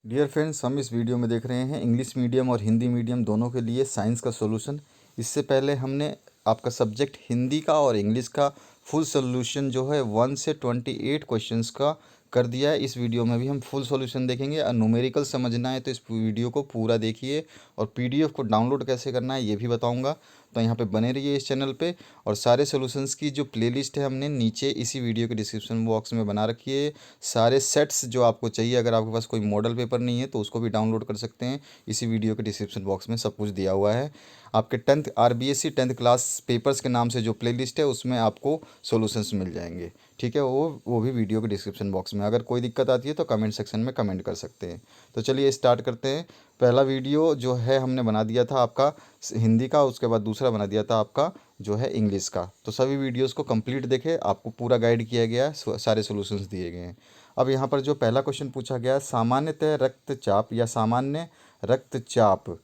Dear friends, हम इस video में देख रहे हैं इंग्लिश मीडियम और हिंदी मीडियम दोनों के लिए साइंस का सॉल्यूशन। इससे पहले हमने आपका सब्जेक्ट हिंदी का और इंग्लिश का फुल सॉल्यूशन जो है 1 से 28 क्वेश्चंस का कर दिया है। इस वीडियो में भी हम फुल सॉल्यूशन देखेंगे और न्यूमेरिकल समझना है तो इस वीडियो को पूरा देखिए और पीडीएफ को डाउनलोड कैसे करना है ये भी बताऊंगा। तो यहाँ पे बने रहिए इस चैनल पे। और सारे सॉल्यूशंस की जो प्लेलिस्ट है हमने नीचे इसी वीडियो के डिस्क्रिप्शन बॉक्स में बना रखी है। सारे सेट्स जो आपको चाहिए, अगर आपके पास कोई मॉडल पेपर नहीं है तो उसको भी डाउनलोड कर सकते हैं। इसी वीडियो के डिस्क्रिप्शन बॉक्स में सब कुछ दिया हुआ है। आपके 10th RBSC 10th class papers के नाम से जो प्लेलिस्ट है उसमें आपको सॉल्यूशंस मिल जाएंगे। ठीक है, वो भी वीडियो के डिस्क्रिप्शन बॉक्स में। अगर कोई दिक्कत आती है तो कमेंट सेक्शन में कमेंट कर सकते हैं। तो चलिए स्टार्ट करते हैं। पहला वीडियो जो है हमने बना दिया था आपका हिंदी का, उसके बाद दूसरा बना दिया था आपका जो है इंग्लिश का। तो सभी वीडियोस को कंप्लीट देखें, आपको पूरा गाइड किया गया है, सारे सॉल्यूशंस दिए गए हैं। अब यहाँ पर जो पहला क्वेश्चन पूछा गया है, सामान्यतः रक्तचाप या सामान्य रक्तचाप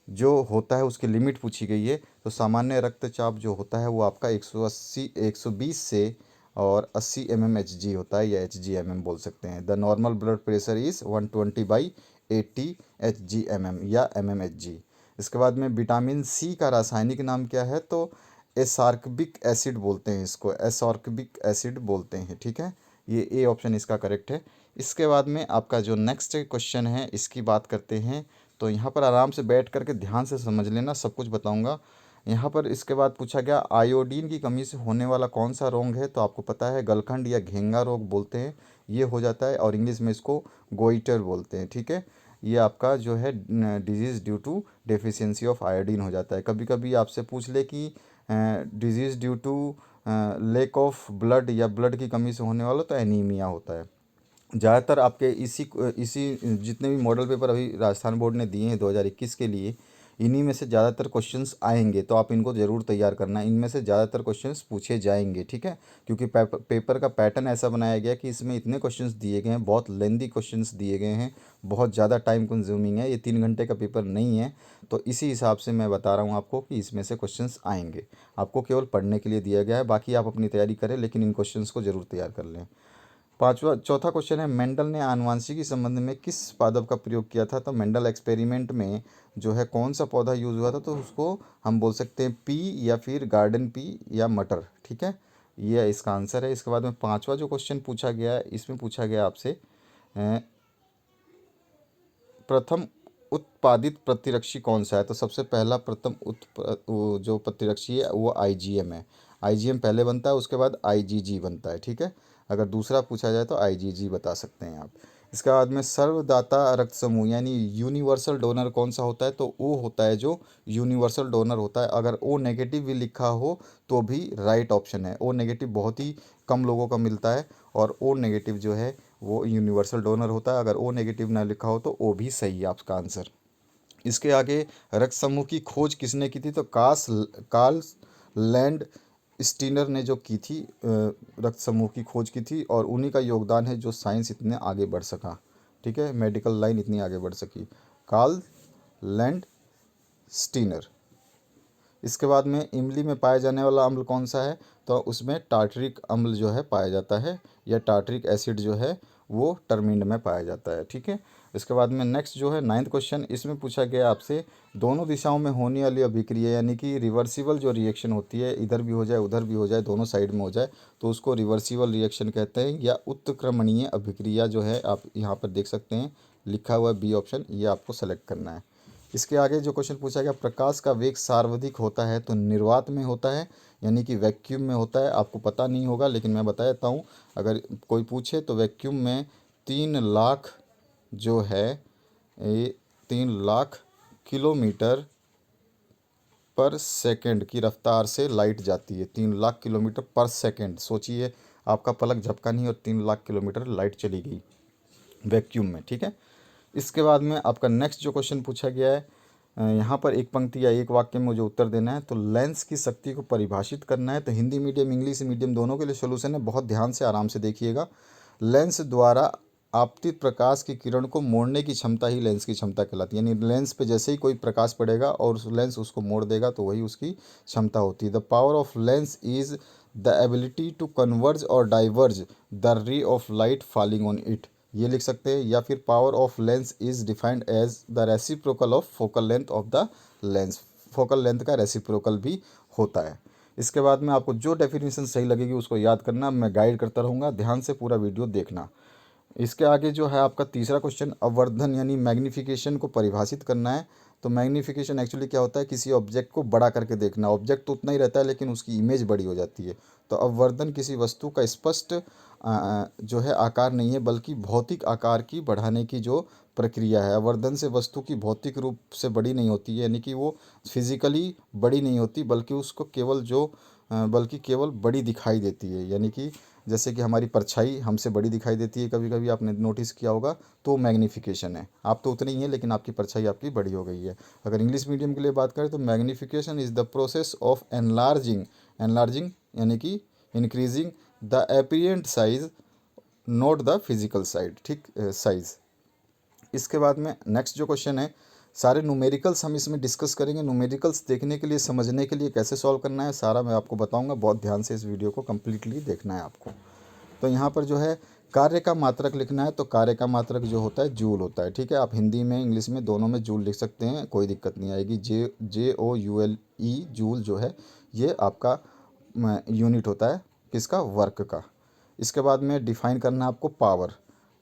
जो होता है उसकी लिमिट पूछी गई है। तो सामान्य रक्तचाप जो होता है वो आपका 120 से और 80 mmHg होता है, या HgMM बोल सकते हैं। The normal blood pressure is 120/80 HgMM या mmHg। इसके बाद में विटामिन सी का रासायनिक नाम क्या है? तो एसार्कबिक एसिड बोलते हैं इसको, एसार्कबिक एसिड बोलते हैं। ठीक है, ये ए ऑप्शन इसका करेक्ट है। इसके बाद में आपका जो नेक्स्ट क्वेश्चन है इसकी बात करते हैं। तो यहाँ पर आराम से बैठ करके ध्यान से समझ लेना, सब कुछ बताऊँगा। यहाँ पर इसके बाद पूछा गया आयोडीन की कमी से होने वाला कौन सा रोग है? तो आपको पता है गलखंड या घेंगा रोग बोलते हैं, ये हो जाता है। और इंग्लिश में इसको गोइटर बोलते हैं। ठीक है, ये आपका जो है disease due to deficiency of iodine हो जाता है। कभी कभी आपसे पूछ ले कि disease due to lack of blood या ब्लड की कमी से होने वाला, तो एनीमिया होता है। ज़्यादातर आपके इसी इसी जितने भी मॉडल पेपर अभी राजस्थान बोर्ड ने दिए हैं 2021 के लिए, इन्हीं में से ज़्यादातर क्वेश्चंस आएंगे। तो आप इनको ज़रूर तैयार करना, इनमें से ज़्यादातर क्वेश्चंस पूछे जाएंगे। ठीक है, क्योंकि पेपर का पैटर्न ऐसा बनाया गया कि इसमें इतने क्वेश्चंस दिए गए हैं, बहुत लेंदी क्वेश्चंस दिए गए हैं, बहुत ज़्यादा टाइम कंज्यूमिंग है। ये 3 घंटे का पेपर नहीं है। तो इसी हिसाब से मैं बता रहा हूँ आपको कि इसमें से क्वेश्चंस आएंगे। आपको केवल पढ़ने के लिए दिया गया है, बाकी आप अपनी तैयारी करें, लेकिन इन क्वेश्चंस को ज़रूर तैयार कर लें। चौथा क्वेश्चन है, मेंडल ने आनुवंशिकी संबंध में किस पादप का प्रयोग किया था? तो मेंडल एक्सपेरिमेंट में जो है कौन सा पौधा यूज़ हुआ था? तो उसको हम बोल सकते हैं पी, या फिर गार्डन पी, या मटर। ठीक है, ये इसका आंसर है। इसके बाद में पांचवा जो क्वेश्चन पूछा गया है, इसमें पूछा गया आपसे प्रथम उत्पादित प्रतिरक्षी कौन सा है? तो सबसे पहला प्रथम जो प्रतिरक्षी है वो आईजीएम है। आईजीएम पहले बनता है, उसके बाद आईजीजी बनता है। ठीक है, अगर दूसरा पूछा जाए तो आईजीजी बता सकते हैं आप। इसके बाद में सर्वदाता रक्त समूह यानी यूनिवर्सल डोनर कौन सा होता है? तो वो होता है जो यूनिवर्सल डोनर होता है। अगर ओ नेगेटिव भी लिखा हो तो भी राइट ऑप्शन है। ओ नेगेटिव बहुत ही कम लोगों का मिलता है, और ओ नेगेटिव जो है वो यूनिवर्सल डोनर होता है। अगर ओ नेगेटिव ना लिखा हो तो ओ भी सही है आपका आंसर। इसके आगे रक्त समूह की खोज किसने की थी? तो कार्ल लैंड स्टीनर ने जो की थी, रक्त समूह की खोज की थी, और उन्हीं का योगदान है जो साइंस इतने आगे बढ़ सका। ठीक है, मेडिकल लाइन इतनी आगे बढ़ सकी, कार्ल लैंड स्टीनर। इसके बाद में इमली में पाया जाने वाला अम्ल कौन सा है? तो उसमें टार्टरिक अम्ल जो है पाया जाता है, या टार्टरिक एसिड जो है वो टर्मिंड में पाया जाता है। ठीक है, इसके बाद में नेक्स्ट जो है 9th क्वेश्चन, इसमें पूछा गया आपसे दोनों दिशाओं में होने वाली अभिक्रिया यानी कि रिवर्सिबल जो रिएक्शन होती है, इधर भी हो जाए उधर भी हो जाए, दोनों साइड में हो जाए, तो उसको रिवर्सिबल रिएक्शन कहते हैं, या उत्क्रमणीय अभिक्रिया जो है। आप यहाँ पर देख सकते हैं लिखा हुआ है बी ऑप्शन, ये आपको सेलेक्ट करना है। इसके आगे जो क्वेश्चन पूछा गया, प्रकाश का वेग सर्वाधिक होता है तो निर्वात में होता है यानी कि वैक्यूम में होता है। आपको पता नहीं होगा लेकिन मैं बता देता हूँ, अगर कोई पूछे तो वैक्यूम में 3 लाख जो है, ये 3 लाख किलोमीटर पर सेकंड की रफ्तार से लाइट जाती है। 3 लाख किलोमीटर पर सेकंड, सोचिए आपका पलक झपका नहीं और 3 लाख किलोमीटर लाइट चली गई वैक्यूम में। ठीक है, इसके बाद में आपका नेक्स्ट जो क्वेश्चन पूछा गया है, यहाँ पर एक पंक्ति या एक वाक्य में मुझे उत्तर देना है। तो लेंस की शक्ति को परिभाषित करना है। तो हिंदी मीडियम इंग्लिश मीडियम दोनों के लिए सोल्यूशन है, बहुत ध्यान से आराम से देखिएगा। लेंस द्वारा आपतित प्रकाश की किरण को मोड़ने की क्षमता ही लेंस की क्षमता कहलाती है। यानी लेंस पे जैसे ही कोई प्रकाश पड़ेगा और उस लेंस उसको मोड़ देगा तो वही उसकी क्षमता होती है। The power of lens is the ability to converge और diverge the ray of light falling on it. ये लिख सकते हैं, या फिर power of lens is defined as the reciprocal of focal length of the lens. Focal length का reciprocal भी होता है। इसके बाद में आपको जो डेफिनेशन सही लगेगी उसको याद करना, मैं गाइड करता रहूँगा, ध्यान से पूरा वीडियो देखना। इसके आगे जो है आपका तीसरा क्वेश्चन, अवर्धन यानी मैग्निफिकेशन को परिभाषित करना है। तो मैग्निफिकेशन एक्चुअली क्या होता है, किसी ऑब्जेक्ट को बड़ा करके देखना। ऑब्जेक्ट तो उतना ही रहता है लेकिन उसकी इमेज बड़ी हो जाती है। तो अवर्धन किसी वस्तु का स्पष्ट जो है आकार नहीं है, बल्कि भौतिक आकार की बढ़ाने की जो प्रक्रिया है। अवर्धन से वस्तु की भौतिक रूप से बड़ी नहीं होती है, यानी कि वो फिजिकली बड़ी नहीं होती, बल्कि उसको बल्कि केवल बड़ी दिखाई देती है। यानी कि जैसे कि हमारी परछाई हमसे बड़ी दिखाई देती है, कभी कभी आपने नोटिस किया होगा, तो मैग्नीफिकेशन है। आप तो उतने ही हैं लेकिन आपकी परछाई आपकी बड़ी हो गई है। अगर इंग्लिश मीडियम के लिए बात करें तो magnification is the process of enlarging यानी कि increasing the apparent size, note the physical side, ठीक, साइज। इसके बाद में नेक्स्ट जो क्वेश्चन है, सारे न्यूमेरिकल्स हम इसमें डिस्कस करेंगे। न्यूमेरिकल्स देखने के लिए, समझने के लिए कैसे सॉल्व करना है सारा मैं आपको बताऊंगा। बहुत ध्यान से इस वीडियो को कम्प्लीटली देखना है आपको। तो यहाँ पर जो है कार्य का मात्रक लिखना है, तो कार्य का मात्रक जो होता है जूल होता है, ठीक है। आप हिंदी में इंग्लिश में दोनों में जूल लिख सकते हैं, कोई दिक्कत नहीं आएगी। JOULE जूल जो है ये आपका यूनिट होता है किसका, वर्क का। इसके बाद में डिफाइन करना है आपको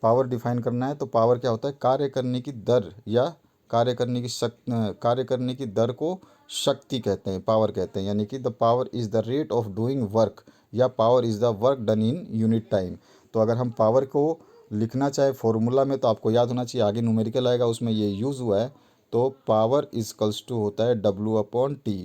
पावर डिफाइन करना है। तो पावर क्या होता है, कार्य करने की दर या कार्य करने की दर को शक्ति कहते हैं, पावर कहते हैं। यानी कि the power is the rate of doing work, या power is the work done in unit time. तो अगर हम पावर को लिखना चाहे फॉर्मूला में, तो आपको याद होना चाहिए, आगे न्यूमेरिकल आएगा उसमें ये यूज़ हुआ है। तो पावर इजकल्स टू होता है W/T।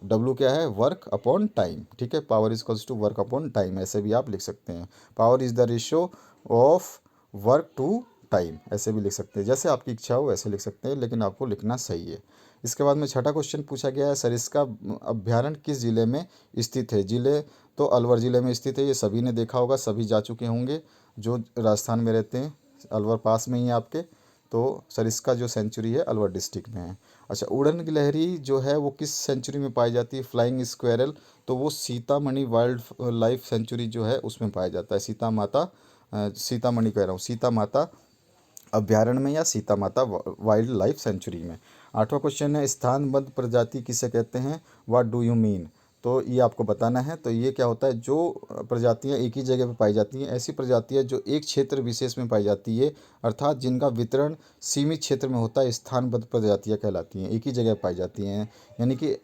W क्या है, वर्क अपॉन टाइम, ठीक है। Power is equals to work upon time, ऐसे भी आप लिख सकते हैं। Power is the ratio of work to time, ऐसे भी लिख सकते हैं। जैसे आपकी इच्छा हो वैसे लिख सकते हैं, लेकिन आपको लिखना सही है। इसके बाद में छठा क्वेश्चन पूछा गया है, सरिस्का अभ्यारण्य किस जिले में स्थित है। जिले तो अलवर जिले में स्थित है, ये सभी ने देखा होगा, सभी जा चुके होंगे जो राजस्थान में रहते हैं। अलवर पास में ही है आपके। तो सरिस्का जो सेंचुरी है अलवर डिस्ट्रिक्ट में है। अच्छा, उड़न गिलहरी जो है वो किस सेंचुरी में पाई जाती है, फ्लाइंग स्क्वेरल, तो वो सीतामढ़ी वाइल्ड लाइफ सेंचुरी जो है उसमें पाया जाता है। सीतामढ़ी कह रहा हूँ, सीता माता अभ्यारण्य में या सीता माता वाइल्ड लाइफ सेंचुरी में। आठवां क्वेश्चन है, स्थानबद्ध प्रजाति किसे कहते हैं, व्हाट डू यू मीन। तो ये आपको बताना है। तो ये क्या होता है, जो प्रजातियां एक ही जगह पर पाई जाती हैं, ऐसी प्रजातियां जो एक क्षेत्र विशेष में पाई जाती है, अर्थात जिनका वितरण सीमित क्षेत्र में होता है, स्थानबद्ध प्रजातियां कहलाती हैं, एक ही जगह पाई जाती हैं। यानी कि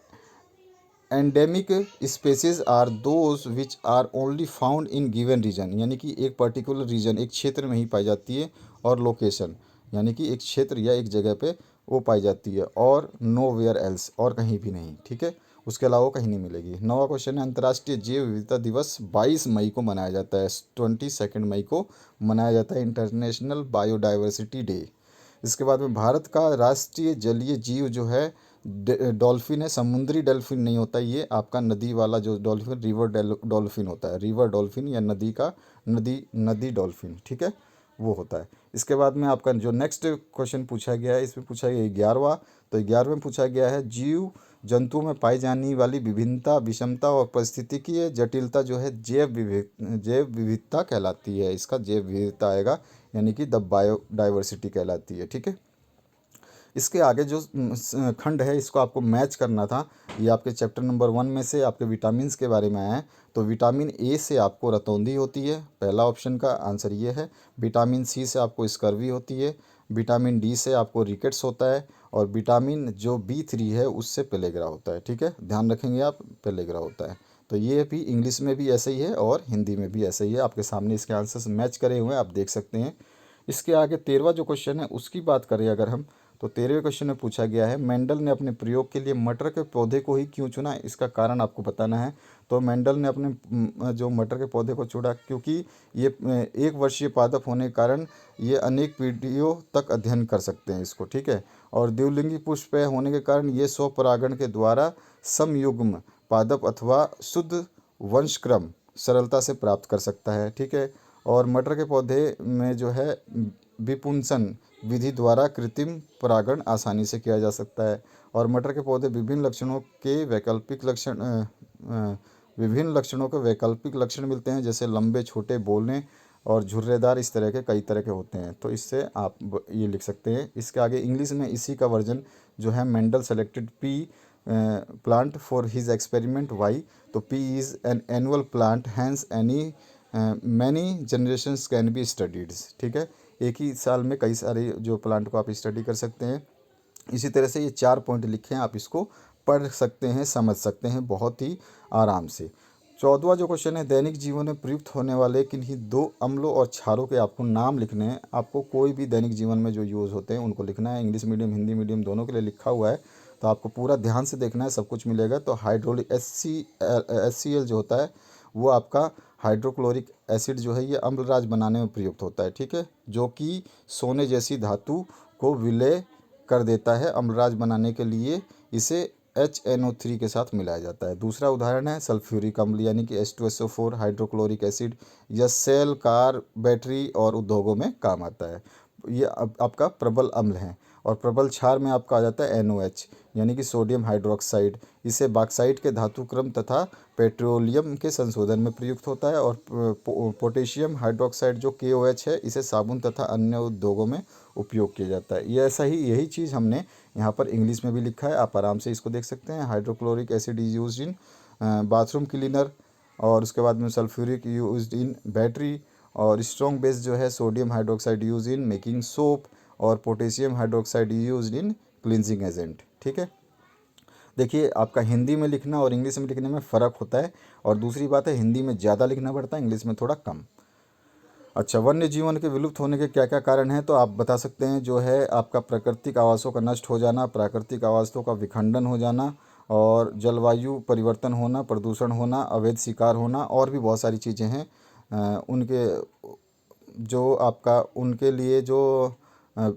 endemic species are those which are only found in given region, यानी कि एक पर्टिकुलर रीजन, एक क्षेत्र में ही पाई जाती है। और लोकेशन यानी कि एक क्षेत्र या एक जगह पे वो पाई जाती है, और नो वेयर एल्स, और कहीं भी नहीं, ठीक है, उसके अलावा कहीं नहीं मिलेगी। नौवां क्वेश्चन है, अंतर्राष्ट्रीय जैव विविधता दिवस 22 मई को मनाया जाता है, 22 मई को मनाया जाता है, इंटरनेशनल बायोडाइवर्सिटी डे। इसके बाद में भारत का राष्ट्रीय जलीय जीव जो है डॉल्फिन है। समुद्री डॉल्फिन नहीं होता, ये आपका नदी वाला जो डॉल्फिन, रिवर डॉल्फिन होता है, रिवर डॉल्फिन या नदी डॉल्फिन, ठीक है, वो होता है। इसके बाद में आपका जो नेक्स्ट क्वेश्चन पूछा गया है, इसमें पूछा गया 11वां। तो 11वें पूछा गया है, जीव जंतुओं में पाई जाने वाली विभिन्नता, विषमता और पारिस्थितिकीय जटिलता जो है जैव विविधता कहलाती है। इसका जैव विविधता आएगा, यानी कि द बायोडाइवर्सिटी कहलाती है, ठीक है। इसके आगे जो खंड है इसको आपको मैच करना था। ये आपके चैप्टर नंबर 1 में से आपके विटामिन्स के बारे में आया है। तो विटामिन ए से आपको रतौंधी होती है, पहला ऑप्शन का आंसर ये है। विटामिन सी से आपको स्कर्वी होती है। विटामिन डी से आपको रिकेट्स होता है। और विटामिन जो B3 है उससे पेलेग्रा होता है, ठीक है, ध्यान रखेंगे आप, पेलेग्रा होता है। तो ये भी इंग्लिश में भी ऐसे ही है और हिंदी में भी ऐसे ही है। आपके सामने इसके आंसर्स मैच करे हुए हैं, आप देख सकते हैं। इसके आगे 13वां जो क्वेश्चन है उसकी बात करें अगर हम, तो 13वें क्वेश्चन में पूछा गया है, मेंडल ने अपने प्रयोग के लिए मटर के पौधे को ही क्यों चुना, इसका कारण आपको बताना है। तो मेंडल ने अपने जो मटर के पौधे को चुना क्योंकि ये 1 वर्षीय पादप होने के कारण ये अनेक पीढ़ियों तक अध्ययन कर सकते हैं इसको, ठीक है। और द्विलिंगी पुष्प होने के कारण ये स्वपरागण के द्वारा समयुग्म पादप अथवा शुद्ध वंशक्रम सरलता से प्राप्त कर सकता है, ठीक है। और मटर के पौधे में जो है विपुंसन विधि द्वारा कृत्रिम परागण आसानी से किया जा सकता है। और मटर के पौधे विभिन्न लक्षणों के वैकल्पिक लक्षण मिलते हैं, जैसे लंबे छोटे बोलने और झुर्रेदार, इस तरह के कई तरह के होते हैं। तो इससे आप ये लिख सकते हैं। इसके आगे इंग्लिश में इसी का वर्जन जो है, Mendel selected pea plant for his experiment why. तो pea is an annual plant, hence any many generations can be studied. ठीक है, एक ही साल में कई सारे जो प्लांट को आप स्टडी कर सकते हैं। इसी तरह से ये 4 पॉइंट लिखे हैं, आप इसको पढ़ सकते हैं, समझ सकते हैं बहुत ही आराम से। 14वां जो क्वेश्चन है, दैनिक जीवन में प्रयुक्त होने वाले किन्हीं 2 अम्लों और क्षारों के आपको नाम लिखने हैं। आपको कोई भी दैनिक जीवन में जो यूज़ होते हैं उनको लिखना है। इंग्लिश मीडियम हिंदी मीडियम दोनों के लिए लिखा हुआ है, तो आपको पूरा ध्यान से देखना है, सब कुछ मिलेगा। तो हाइड्रोलिक HCl जो होता है वो आपका हाइड्रोक्लोरिक एसिड जो है ये अम्लराज बनाने में प्रयुक्त होता है। ठीक है, जो कि सोने जैसी धातु को विलय कर देता है। अम्लराज बनाने के लिए इसे HNO3 के साथ मिलाया जाता है। दूसरा उदाहरण है सल्फ्यूरिक अम्ल यानी कि H2SO4 हाइड्रोक्लोरिक एसिड। यह सेल, कार, बैटरी और उद्योगों में काम आता है। ये आपका प्रबल अम्ल है। और प्रबल क्षार में आपका आ जाता है NOH यानी कि सोडियम हाइड्रोक्साइड। इसे बॉक्साइट के धातु क्रम तथा पेट्रोलियम के संशोधन में प्रयुक्त होता है। और पोटेशियम हाइड्रोक्साइड जो KOH है, इसे साबुन तथा अन्य उद्योगों में उपयोग किया जाता है। ये ऐसा ही यही चीज़ हमने यहाँ पर इंग्लिश में भी लिखा है, आप आराम से इसको देख सकते हैं। Hydrochloric acid is used in bathroom cleaner, और उसके बाद में सल्फ्यूरिक यूज्ड इन बैटरी, और स्ट्रॉन्ग बेस जो है sodium hydroxide use in making soap, और potassium hydroxide used in cleansing agent. ठीक है, देखिए आपका हिंदी में लिखना और इंग्लिश में लिखने में फ़र्क होता है। और दूसरी बात है, हिंदी में ज़्यादा लिखना पड़ता है, इंग्लिश में थोड़ा कम। अच्छा, वन्य जीवन के विलुप्त होने के क्या क्या कारण हैं, तो आप बता सकते हैं। जो है आपका प्राकृतिक आवासों का नष्ट हो जाना, प्राकृतिक आवासों का विखंडन हो जाना, और जलवायु परिवर्तन होना, प्रदूषण होना, अवैध शिकार होना, और भी बहुत सारी चीज़ें हैं। उनके जो आपका उनके लिए जो अ,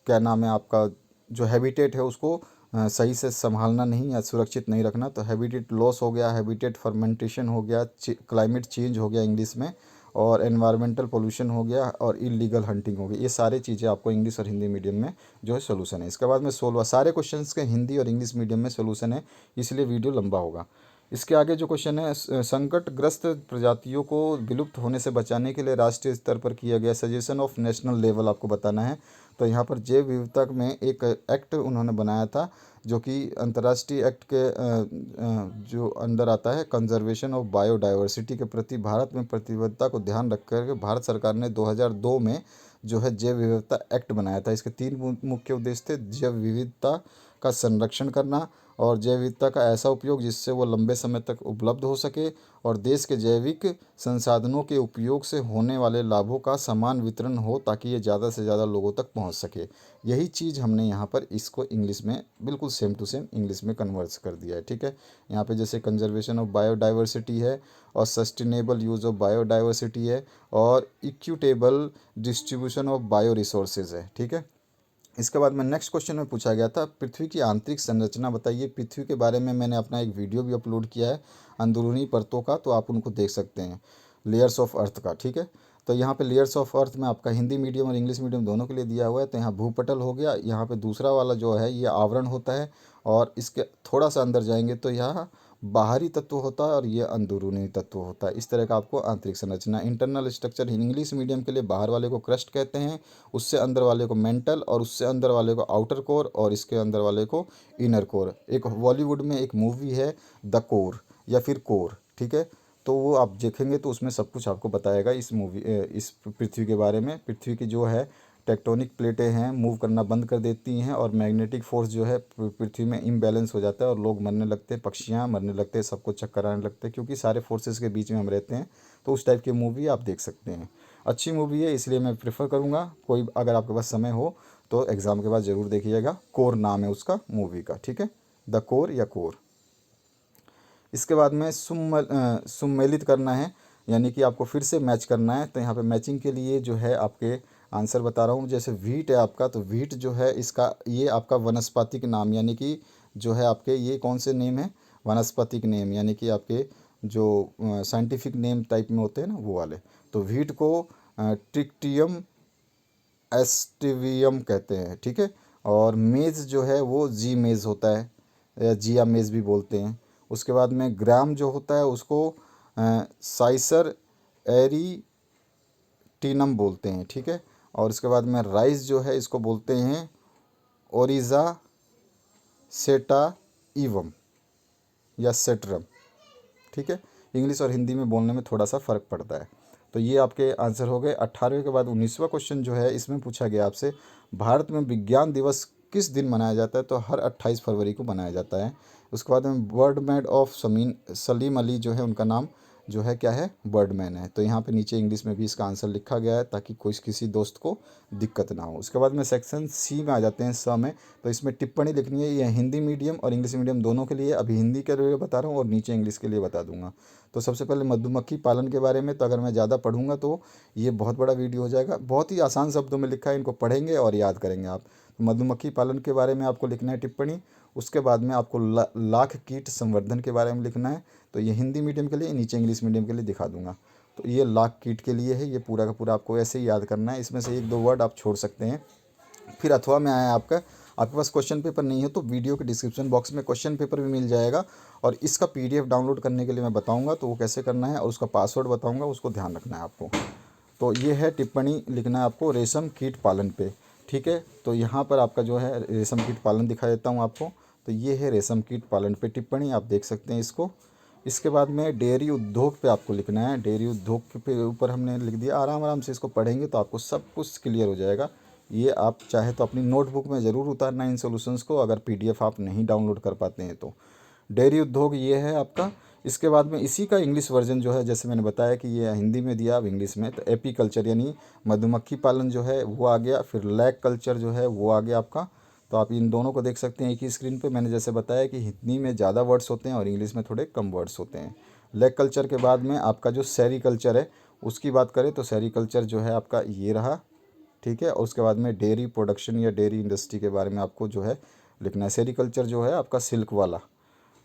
क्या नाम है आपका, जो हैबिटेट है उसको सही से संभालना नहीं या सुरक्षित नहीं रखना, तो हैबिटेट लॉस हो गया, हैबिटेट फर्मेंटेशन हो गया, क्लाइमेट चेंज हो गया इंग्लिश में, और एनवायरमेंटल पोल्यूशन हो गया, और इलीगल हंटिंग हो गई। ये सारी चीज़ें आपको इंग्लिश और हिंदी मीडियम में जो है सोल्यूशन है। इसके बाद में 16 सारे क्वेश्चंस के हिंदी और इंग्लिश मीडियम में सोल्यूशन है, इसलिए वीडियो लंबा होगा। इसके आगे जो क्वेश्चन है, संकटग्रस्त प्रजातियों को विलुप्त होने से बचाने के लिए राष्ट्रीय स्तर पर किया गया सजेशन ऑफ नेशनल लेवल आपको बताना है। तो यहाँ पर जैव विविधता में एक एक्ट उन्होंने बनाया था, जो कि अंतर्राष्ट्रीय एक्ट के जो अंडर आता है, कंजर्वेशन ऑफ बायोडाइवर्सिटी के प्रति भारत में प्रतिबद्धता को ध्यान रख कर भारत सरकार ने 2002 में जो है जैव विविधता एक्ट बनाया था। इसके 3 मुख्य उद्देश्य थे: जैव विविधता का संरक्षण करना, और जैव विविधता का ऐसा उपयोग जिससे वो लंबे समय तक उपलब्ध हो सके, और देश के जैविक संसाधनों के उपयोग से होने वाले लाभों का समान वितरण हो, ताकि ये ज़्यादा से ज़्यादा लोगों तक पहुंच सके। यही चीज़ हमने यहाँ पर इसको इंग्लिश में बिल्कुल सेम टू सेम इंग्लिश में कन्वर्ट कर दिया है। ठीक है, यहाँ पे जैसे कंजर्वेशन ऑफ बायोडाइवर्सिटी है, और सस्टेनेबल यूज़ ऑफ बायोडाइवर्सिटी है, और equitable distribution of bio resources है। ठीक है, इसके बाद में नेक्स्ट क्वेश्चन में पूछा गया था, पृथ्वी की आंतरिक संरचना बताइए। पृथ्वी के बारे में मैंने अपना एक वीडियो भी अपलोड किया है अंदरूनी परतों का, तो आप उनको देख सकते हैं, लेयर्स ऑफ अर्थ का। ठीक है, तो यहाँ पे लेयर्स ऑफ अर्थ में आपका हिंदी मीडियम और इंग्लिश मीडियम दोनों के लिए दिया हुआ है। तो यहाँ भूपटल हो गया, यहाँ पे दूसरा वाला जो है ये आवरण होता है, और इसके थोड़ा सा अंदर जाएंगे तो यहाँ बाहरी तत्व होता है, और ये अंदरूनी तत्व होता है। इस तरह का आपको आंतरिक संरचना, इंटरनल स्ट्रक्चर इंग्लिश मीडियम के लिए बाहर वाले को क्रस्ट कहते हैं, उससे अंदर वाले को मेंटल, और उससे अंदर वाले को आउटर कोर, और इसके अंदर वाले को इनर कोर। एक बॉलीवुड में एक मूवी है द कोर या फिर कोर। ठीक है, तो वो आप देखेंगे तो उसमें सब कुछ आपको बताएगा इस पृथ्वी के बारे में। पृथ्वी की जो है टेक्टोनिक प्लेटें हैं मूव करना बंद कर देती हैं, और मैग्नेटिक फोर्स जो है पृथ्वी में इम्बैलेंस हो जाता है, और लोग मरने लगते हैं, पक्षियाँ मरने लगते हैं, सबको चक्कर आने लगते हैं, क्योंकि सारे फोर्सेस के बीच में हम रहते हैं। तो उस टाइप की मूवी आप देख सकते हैं, अच्छी मूवी है, इसलिए मैं प्रेफर करूँगा। कोई अगर आपके पास समय हो तो एग्ज़ाम के बाद ज़रूर देखिएगा। कोर नाम है उसका मूवी का। ठीक है, द कोर या कोर। इसके बाद में सुम्मेलित करना है, यानी कि आपको फिर से मैच करना है। तो यहाँ पे मैचिंग के लिए जो है आपके आंसर बता रहा हूँ। जैसे वीट है आपका, तो वीट जो है इसका ये आपका वनस्पतिक नाम, यानी कि जो है आपके ये कौन से नेम है, वनस्पतिक नेम, यानी कि आपके जो साइंटिफिक नेम टाइप में होते हैं ना, वो वाले। तो वीट को ट्रिक्टियम एस्टिवियम कहते हैं। ठीक है, और मेज़ जो है वो जी मेज़ होता है, या जिया मेज़ भी बोलते हैं। उसके बाद में ग्राम जो होता है उसको साइसर एरी टीनम बोलते हैं, ठीक है। और इसके बाद में राइस जो है इसको बोलते हैं ओरिज़ा सेटाइवम या सेटरम, ठीक है। इंग्लिश और हिंदी में बोलने में थोड़ा सा फ़र्क पड़ता है। तो ये आपके आंसर हो गए 18वें के बाद 19वां क्वेश्चन जो है इसमें पूछा गया आपसे, भारत में विज्ञान दिवस किस दिन मनाया जाता है? तो हर 28 फरवरी को मनाया जाता है। उसके बाद में बर्डमैन ऑफ सलीम अली जो है उनका नाम जो है क्या है, बर्डमैन है। तो यहाँ पे नीचे इंग्लिश में भी इसका आंसर लिखा गया है ताकि कोई किसी दोस्त को दिक्कत ना हो। उसके बाद में सेक्शन सी में आ जाते हैं, स में। तो इसमें टिप्पणी लिखनी है, ये हिंदी मीडियम और इंग्लिश मीडियम दोनों के लिए। अभी हिंदी के लिए बता रहा हूँ और नीचे इंग्लिश के लिए बता दूंगा। तो सबसे पहले मधुमक्खी पालन के बारे में, तो अगर मैं ज़्यादा पढ़ूंगा तो ये बहुत बड़ा वीडियो हो जाएगा। बहुत ही आसान शब्दों में लिखा है, इनको पढ़ेंगे और याद करेंगे आप। तो मधुमक्खी पालन के बारे में आपको लिखना है टिप्पणी। उसके बाद में आपको लाख कीट संवर्धन के बारे में लिखना है। तो ये हिंदी मीडियम के लिए, नीचे इंग्लिश मीडियम के लिए दिखा दूंगा। तो ये लाख कीट के लिए है, ये पूरा का पूरा आपको ऐसे ही याद करना है। इसमें से एक दो वर्ड आप छोड़ सकते हैं। फिर अथवा में आया आपका, आपके पास क्वेश्चन पेपर नहीं है तो वीडियो के डिस्क्रिप्शन बॉक्स में क्वेश्चन पेपर भी मिल जाएगा, और इसका पीडीएफ डाउनलोड करने के लिए मैं बताऊंगा तो वो कैसे करना है, और उसका पासवर्ड बताऊंगा, उसको ध्यान रखना है आपको। तो ये है टिप्पणी लिखना है आपको रेशम कीट पालन पे, ठीक है। तो यहाँ पर आपका जो है रेशम कीट पालन दिखा देता हूँ आपको। तो ये है रेशम कीट पालन पे टिप्पणी, आप देख सकते हैं इसको। इसके बाद में डेयरी उद्योग पे आपको लिखना है। डेयरी उद्योग पे ऊपर हमने लिख दिया। आराम आराम से इसको पढ़ेंगे तो आपको सब कुछ क्लियर हो जाएगा। ये आप चाहे तो अपनी नोटबुक में ज़रूर उतारना इन सॉल्यूशंस को, अगर पीडीएफ आप नहीं डाउनलोड कर पाते हैं तो। डेयरी उद्योग ये है आपका। इसके बाद में इसी का इंग्लिश वर्जन जो है, जैसे मैंने बताया कि ये हिंदी में दिया, अब इंग्लिश में। तो एपीकल्चर यानी मधुमक्खी पालन जो है वो आ गया। फिर लैग कल्चर जो है वो आ गया आपका। तो आप इन दोनों को देख सकते हैं एक ही स्क्रीन पे। मैंने जैसे बताया कि हिंदी में ज़्यादा वर्ड्स होते हैं और इंग्लिश में थोड़े कम वर्ड्स होते हैं। लैग कल्चर के बाद में आपका जो सेरीकल्चर है उसकी बात करें तो सेरीकल्चर जो है आपका ये रहा, ठीक है। और उसके बाद में डेयरी प्रोडक्शन या डेयरी इंडस्ट्री के बारे में आपको जो है लिखना है। सेरीकल्चर जो है आपका सिल्क वाला,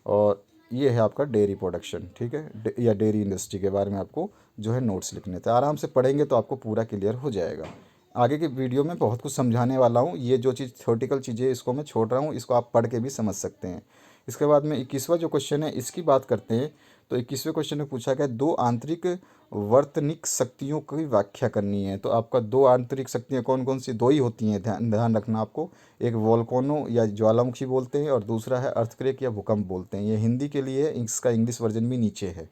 और ये है आपका डेयरी प्रोडक्शन, ठीक है, या डेयरी इंडस्ट्री के बारे में आपको जो है नोट्स लिखने थे। आराम से पढ़ेंगे तो आपको पूरा क्लियर हो जाएगा। आगे की वीडियो में बहुत कुछ समझाने वाला हूँ। ये जो चीज़ थ्योरेटिकल चीज़ें इसको मैं छोड़ रहा हूँ, इसको आप पढ़ के भी समझ सकते हैं। इसके बाद में 21वां जो क्वेश्चन है इसकी बात करते हैं। तो 21वें क्वेश्चन में पूछा गया दो आंतरिक वर्तनिक शक्तियों की व्याख्या करनी है। तो आपका दो आंतरिक शक्तियाँ कौन कौन सी? दो ही होती हैं, ध्यान ध्यान रखना आपको। एक वोल्केनो या ज्वालामुखी बोलते हैं, और दूसरा है अर्थक्वेक या भूकंप बोलते हैं। ये हिंदी के लिए, इसका इंग्लिश वर्जन भी नीचे है।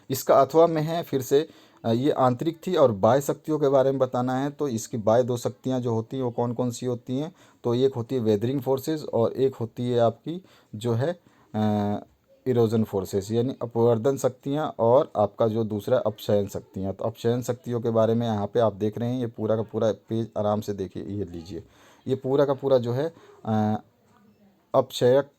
इसका अथवा में है फिर से। ये आंतरिक थी, और बाह्य शक्तियों के बारे में बताना है। तो इसकी बाह्य दो शक्तियाँ जो होती हैं वो कौन कौन सी होती हैं? तो एक होती है वेदरिंग फोर्सेस, और एक होती है आपकी जो है इरोजन फोर्सेस, यानी अपवर्धन शक्तियाँ, और आपका जो दूसरा अपक्षयन शक्तियाँ। तो अपक्षयन शक्तियों के बारे में यहाँ पे आप देख रहे हैं, ये पूरा का पूरा पेज आराम से देखिए, ये लीजिए। ये पूरा का पूरा जो है अपक्षयक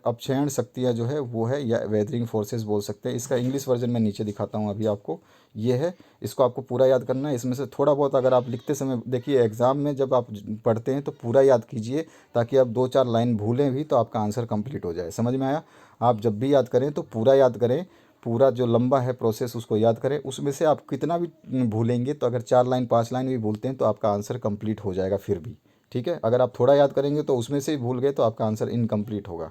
अपक्षयण शक्तियाँ जो है वो है, या वेदरिंग फोर्सेस बोल सकते हैं। इसका इंग्लिश वर्जन मैं नीचे दिखाता हूँ अभी आपको। ये है, इसको आपको पूरा याद करना है। इसमें से थोड़ा बहुत अगर आप लिखते समय, देखिए एग्ज़ाम में जब आप पढ़ते हैं तो पूरा याद कीजिए, ताकि आप दो चार लाइन भूलें भी तो आपका आंसर कंप्लीट हो जाए। समझ में आया? आप जब भी याद करें तो पूरा याद करें, पूरा जो लंबा है प्रोसेस उसको याद करें। उसमें से आप कितना भी भूलेंगे, तो अगर 4 लाइन 5 लाइन भी भूलते हैं तो आपका आंसर कंप्लीट हो जाएगा फिर भी, ठीक है। अगर आप थोड़ा याद करेंगे तो उसमें से ही भूल गए तो आपका आंसर इनकम्प्लीट होगा।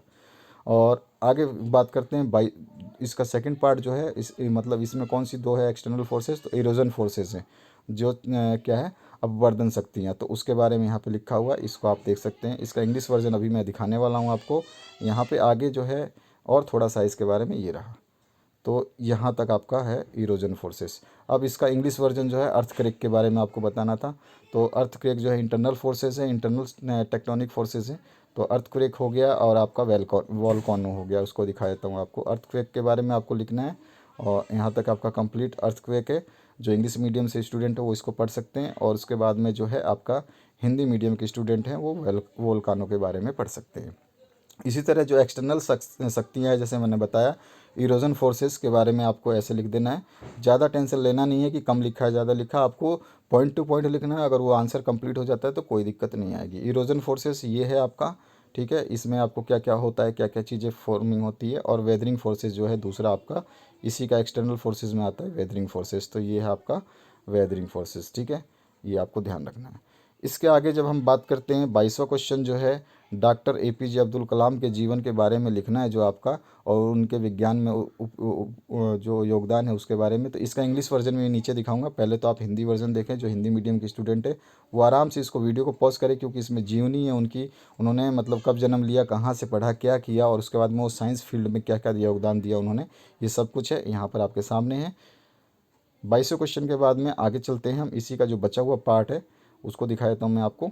और आगे बात करते हैं बाई, इसका सेकंड पार्ट जो है, इस मतलब इसमें कौन सी दो है एक्सटर्नल फोर्सेस? तो इरोजन फोर्सेस हैं, जो क्या है, अपवर्धन शक्तियाँ। तो उसके बारे में यहाँ पे लिखा हुआ है, इसको आप देख सकते हैं। इसका इंग्लिश वर्जन अभी मैं दिखाने वाला हूँ आपको। यहाँ पे आगे जो है और थोड़ा सा इसके बारे में ये रहा। तो यहाँ तक आपका है इरोजन फोर्सेस। अब इसका इंग्लिश वर्जन जो है अर्थक्वेक के बारे में आपको बताना था। तो अर्थक्वेक जो है इंटरनल फोर्सेस है, इंटरनल टेक्टोनिक फोर्सेस हैं। तो अर्थक्वेक हो गया, और आपका वोल्केनो हो गया। उसको दिखा देता हूँ आपको। अर्थक्वेक के बारे में आपको लिखना है, और यहाँ तक आपका कंप्लीट अर्थक्वेक है। जो इंग्लिश मीडियम से स्टूडेंट है वो इसको पढ़ सकते हैं, और उसके बाद में जो है आपका हिंदी मीडियम के स्टूडेंट हैं वो वोल्कानो के बारे में पढ़ सकते हैं। इसी तरह जो एक्सटर्नल शक्तियाँ हैं, जैसे मैंने बताया, इरोजन फोर्सेस के बारे में आपको ऐसे लिख देना है। ज़्यादा टेंशन लेना नहीं है कि कम लिखा है ज़्यादा लिखा, आपको पॉइंट टू पॉइंट लिखना है। अगर वो आंसर कंप्लीट हो जाता है तो कोई दिक्कत नहीं आएगी। इरोजन फोर्सेस ये है आपका, ठीक है। इसमें आपको क्या क्या होता है, क्या क्या चीज़ें फॉर्मिंग होती है। और वेदरिंग फोर्सेस जो है दूसरा आपका, इसी का एक्सटर्नल फोर्सेस में आता है वेदरिंग फोर्सेस। तो ये है आपका वेदरिंग फोर्सेस, ठीक है। ये आपको ध्यान रखना है। इसके आगे जब हम बात करते हैं 22वां क्वेश्चन जो है डॉक्टर APJ अब्दुल कलाम के जीवन के बारे में लिखना है जो आपका, और उनके विज्ञान में जो योगदान है उसके बारे में। तो इसका इंग्लिश वर्जन में नीचे दिखाऊंगा, पहले तो आप हिंदी वर्जन देखें। जो हिंदी मीडियम की स्टूडेंट है वो आराम से इसको वीडियो को पॉज करें, क्योंकि इसमें जीवनी है उनकी, उन्होंने मतलब कब जन्म लिया, कहाँ से पढ़ा, क्या किया, और उसके बाद में वो साइंस फील्ड में क्या क्या योगदान दिया उन्होंने, ये सब कुछ है यहाँ पर आपके सामने है। 22वें क्वेश्चन के बाद में आगे चलते हैं हम, इसी का जो बचा हुआ पार्ट है उसको दिखा देता हूँ मैं आपको।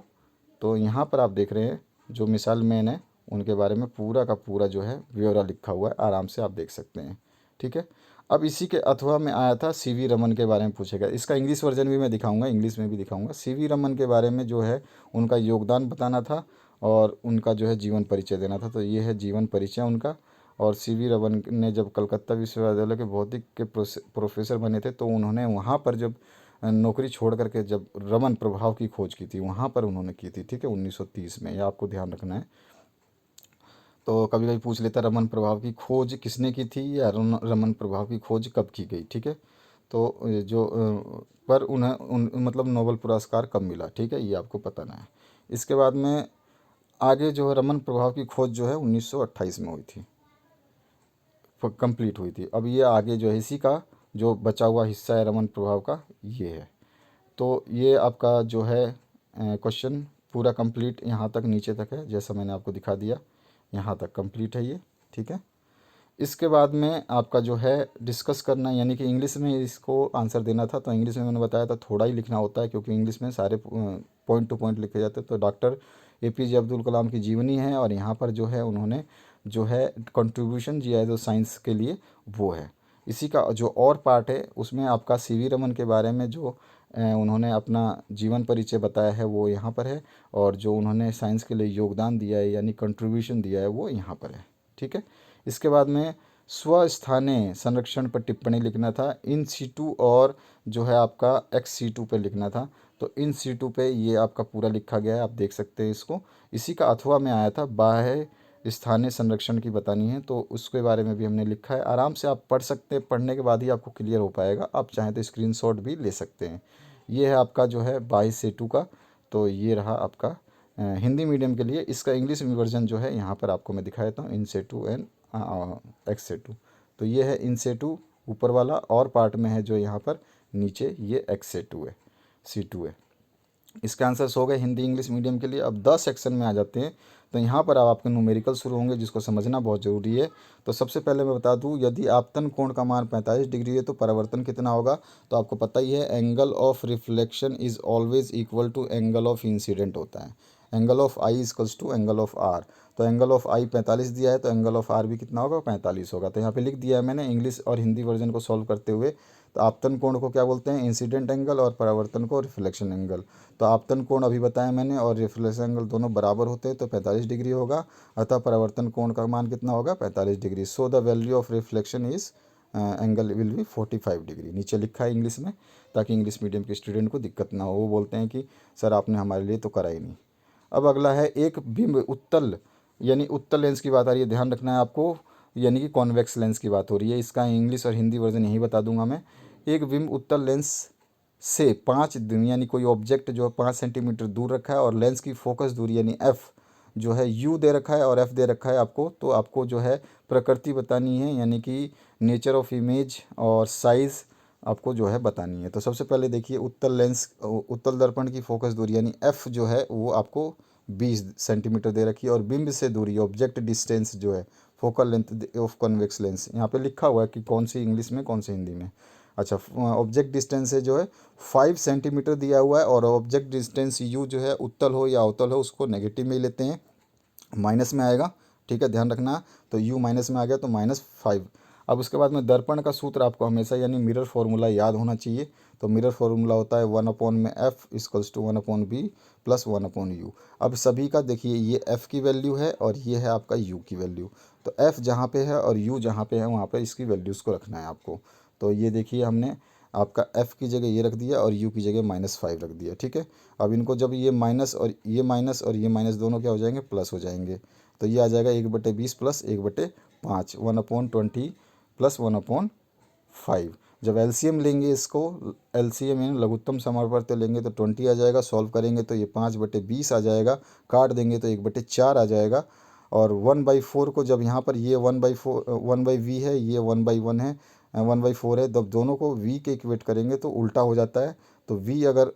तो यहाँ पर आप देख रहे हैं जो मिसाइल मैन है उनके बारे में पूरा का पूरा जो है ब्यौरा लिखा हुआ है, आराम से आप देख सकते हैं। ठीक है, अब इसी के अथवा में आया था CV रमन के बारे में पूछेगा। इसका इंग्लिश वर्जन भी मैं दिखाऊंगा, इंग्लिश में भी दिखाऊंगा। CV रमन के बारे में जो है उनका योगदान बताना था और उनका जो है जीवन परिचय देना था। तो ये है जीवन परिचय उनका। और CV रमन ने जब कलकत्ता विश्वविद्यालय के भौतिक के प्रोफेसर बने थे, तो उन्होंने वहाँ पर जब नौकरी छोड़ करके जब रमन प्रभाव की खोज की थी वहाँ पर उन्होंने की थी। ठीक है, 1930 में, यह आपको ध्यान रखना है। तो कभी कभी पूछ लेता रमन प्रभाव की खोज किसने की थी, या रमन प्रभाव की खोज कब की गई। ठीक है, तो जो पर मतलब नोबेल पुरस्कार कब मिला, ठीक है, ये आपको बताना है। इसके बाद में आगे जो है रमन प्रभाव की खोज जो है 1928 में हुई थी, कंप्लीट हुई थी। अब ये आगे जो है इसी का जो बचा हुआ हिस्सा है रमन प्रभाव का, ये है। तो ये आपका जो है क्वेश्चन पूरा कंप्लीट यहाँ तक नीचे तक है, जैसा मैंने आपको दिखा दिया, यहाँ तक कंप्लीट है ये। ठीक है, इसके बाद में आपका जो है डिस्कस करना, यानी कि इंग्लिश में इसको आंसर देना था। तो इंग्लिश में मैंने बताया था थोड़ा ही लिखना होता है, क्योंकि इंग्लिश में सारे पॉइंट टू पॉइंट लिखे जाते हैं। तो डॉक्टर APJ अब्दुल कलाम की जीवनी है, और यहाँ पर जो है उन्होंने जो है कंट्रीब्यूशन दिया है जो साइंस के लिए, वो है। इसी का जो और पार्ट है उसमें आपका CV रमन के बारे में जो उन्होंने अपना जीवन परिचय बताया है वो यहाँ पर है, और जो उन्होंने साइंस के लिए योगदान दिया है यानी कंट्रीब्यूशन दिया है वो यहाँ पर है। ठीक है, इसके बाद में स्वस्थानीय संरक्षण पर टिप्पणी लिखना था, इन सीटू, और जो है आपका ex-situ पे लिखना था। तो इन सीटू पे ये आपका पूरा लिखा गया है, आप देख सकते हैं इसको। इसी का अथवा में आया था बाह्य स्थानीय संरक्षण की बतानी है, तो उसके बारे में भी हमने लिखा है। आराम से आप पढ़ सकते हैं, पढ़ने के बाद ही आपको क्लियर हो पाएगा। आप चाहें तो स्क्रीनशॉट भी ले सकते हैं। ये है आपका जो है 22 का। तो ये रहा आपका हिंदी मीडियम के लिए। इसका इंग्लिश वर्जन जो है यहाँ पर आपको मैं दिखा देता हूँ, इन-सेटू एंड ex-situ। तो ये है इन-सेटू ऊपर वाला, और पार्ट में है जो यहाँ पर नीचे ये ex-situ है, C2 है। इसके आंसर्स हो गए हिंदी इंग्लिश मीडियम के लिए। अब 10 सेक्शन में आ जाते हैं। तो यहाँ पर अब आपके न्यूमेरिकल शुरू होंगे, जिसको समझना बहुत ज़रूरी है। तो सबसे पहले मैं बता दूँ, यदि आपतन कोण का मान 45 डिग्री है तो परावर्तन कितना होगा। तो आपको पता ही है, angle of reflection is always equal to angle of incident होता है। Angle of I equals to angle of R. तो एंगल ऑफ आई 45 दिया है, तो एंगल ऑफ आर भी कितना होगा, 45 होगा। तो यहाँ पे लिख दिया है मैंने इंग्लिश और हिंदी वर्जन को सॉल्व करते हुए। तो आपतन कोण को क्या बोलते हैं, इंसिडेंट एंगल, और परावर्तन को रिफ्लेक्शन एंगल। तो आपतन कोण अभी बताया मैंने, और रिफ्लेक्शन एंगल दोनों बराबर होते हैं, तो 45 डिग्री होगा। अतः परावर्तन कोण का मान कितना होगा, 45 degree. So the value of reflection is angle will be 45 degree. नीचे लिखा है इंग्लिश में, ताकि इंग्लिश मीडियम के स्टूडेंट को दिक्कत ना हो। वो बोलते हैं कि सर आपने हमारे लिए तो करा ही नहीं। अब अगला है एक बिंब उत्तल, यानी उत्तल लेंस की बात आ रही है, ध्यान रखना है आपको, यानी कि कॉन्वेक्स लेंस की बात हो रही है। इसका इंग्लिश और हिंदी वर्जन यही बता दूंगा मैं। एक बिंब उत्तल लेंस से 5 यानी कोई ऑब्जेक्ट जो 5 सेंटीमीटर दूर रखा है, और लेंस की फोकस दूरी यानी एफ जो है U दे रखा है और F दे रखा है आपको। तो आपको जो है प्रकृति बतानी है, यानी कि नेचर ऑफ इमेज और साइज़ आपको जो है बतानी है। तो सबसे पहले देखिए, उत्तल दर्पण की फोकस दूरी यानी F जो है वो आपको 20 सेंटीमीटर दे रखी है, और बिंब से दूरी ऑब्जेक्ट डिस्टेंस जो है focal length of convex lens, यहाँ पे लिखा हुआ है कि कौन सी इंग्लिश में कौन सी हिंदी में। अच्छा, ऑब्जेक्ट डिस्टेंस है जो है 5 सेंटीमीटर दिया हुआ है, और ऑब्जेक्ट डिस्टेंस U जो है उत्तल हो या अवतल हो उसको नेगेटिव में लेते हैं, माइनस में आएगा। ठीक है, ध्यान रखना। तो U माइनस में आ गया तो -5। अब उसके बाद में दर्पण का सूत्र आपको हमेशा यानी मिरर फार्मूला याद होना चाहिए। तो मिरर फार्मूला होता है 1/F equals to 1/B plus 1/U। अब सभी का देखिए, ये F की वैल्यू है और ये है आपका U की वैल्यू। तो F जहाँ पे है और U जहाँ पे है वहाँ पे इसकी वैल्यूज़ को रखना है आपको। तो ये देखिए, हमने आपका F की जगह ये रख दिया और U की जगह -5 रख दिया। ठीक है, अब इनको जब ये माइनस और ये माइनस दोनों क्या हो जाएंगे, प्लस हो जाएंगे। तो ये आ जाएगा 1/20 प्लस 1/5, 1/20 प्लस 1/5। जब एलसीएम लेंगे इसको, एलसीएम यानी लघुत्तम समापवर्त लेंगे तो 20 आ जाएगा। सॉल्व करेंगे तो ये 5/20 आ जाएगा। काट देंगे तो 1/4 आ जाएगा। और 1/4 को जब यहाँ पर ये 1/4 1/v है, ये 1/1 है, 1/4 है, जब दोनों को v के इक्वेट करेंगे तो उल्टा हो जाता है। तो v अगर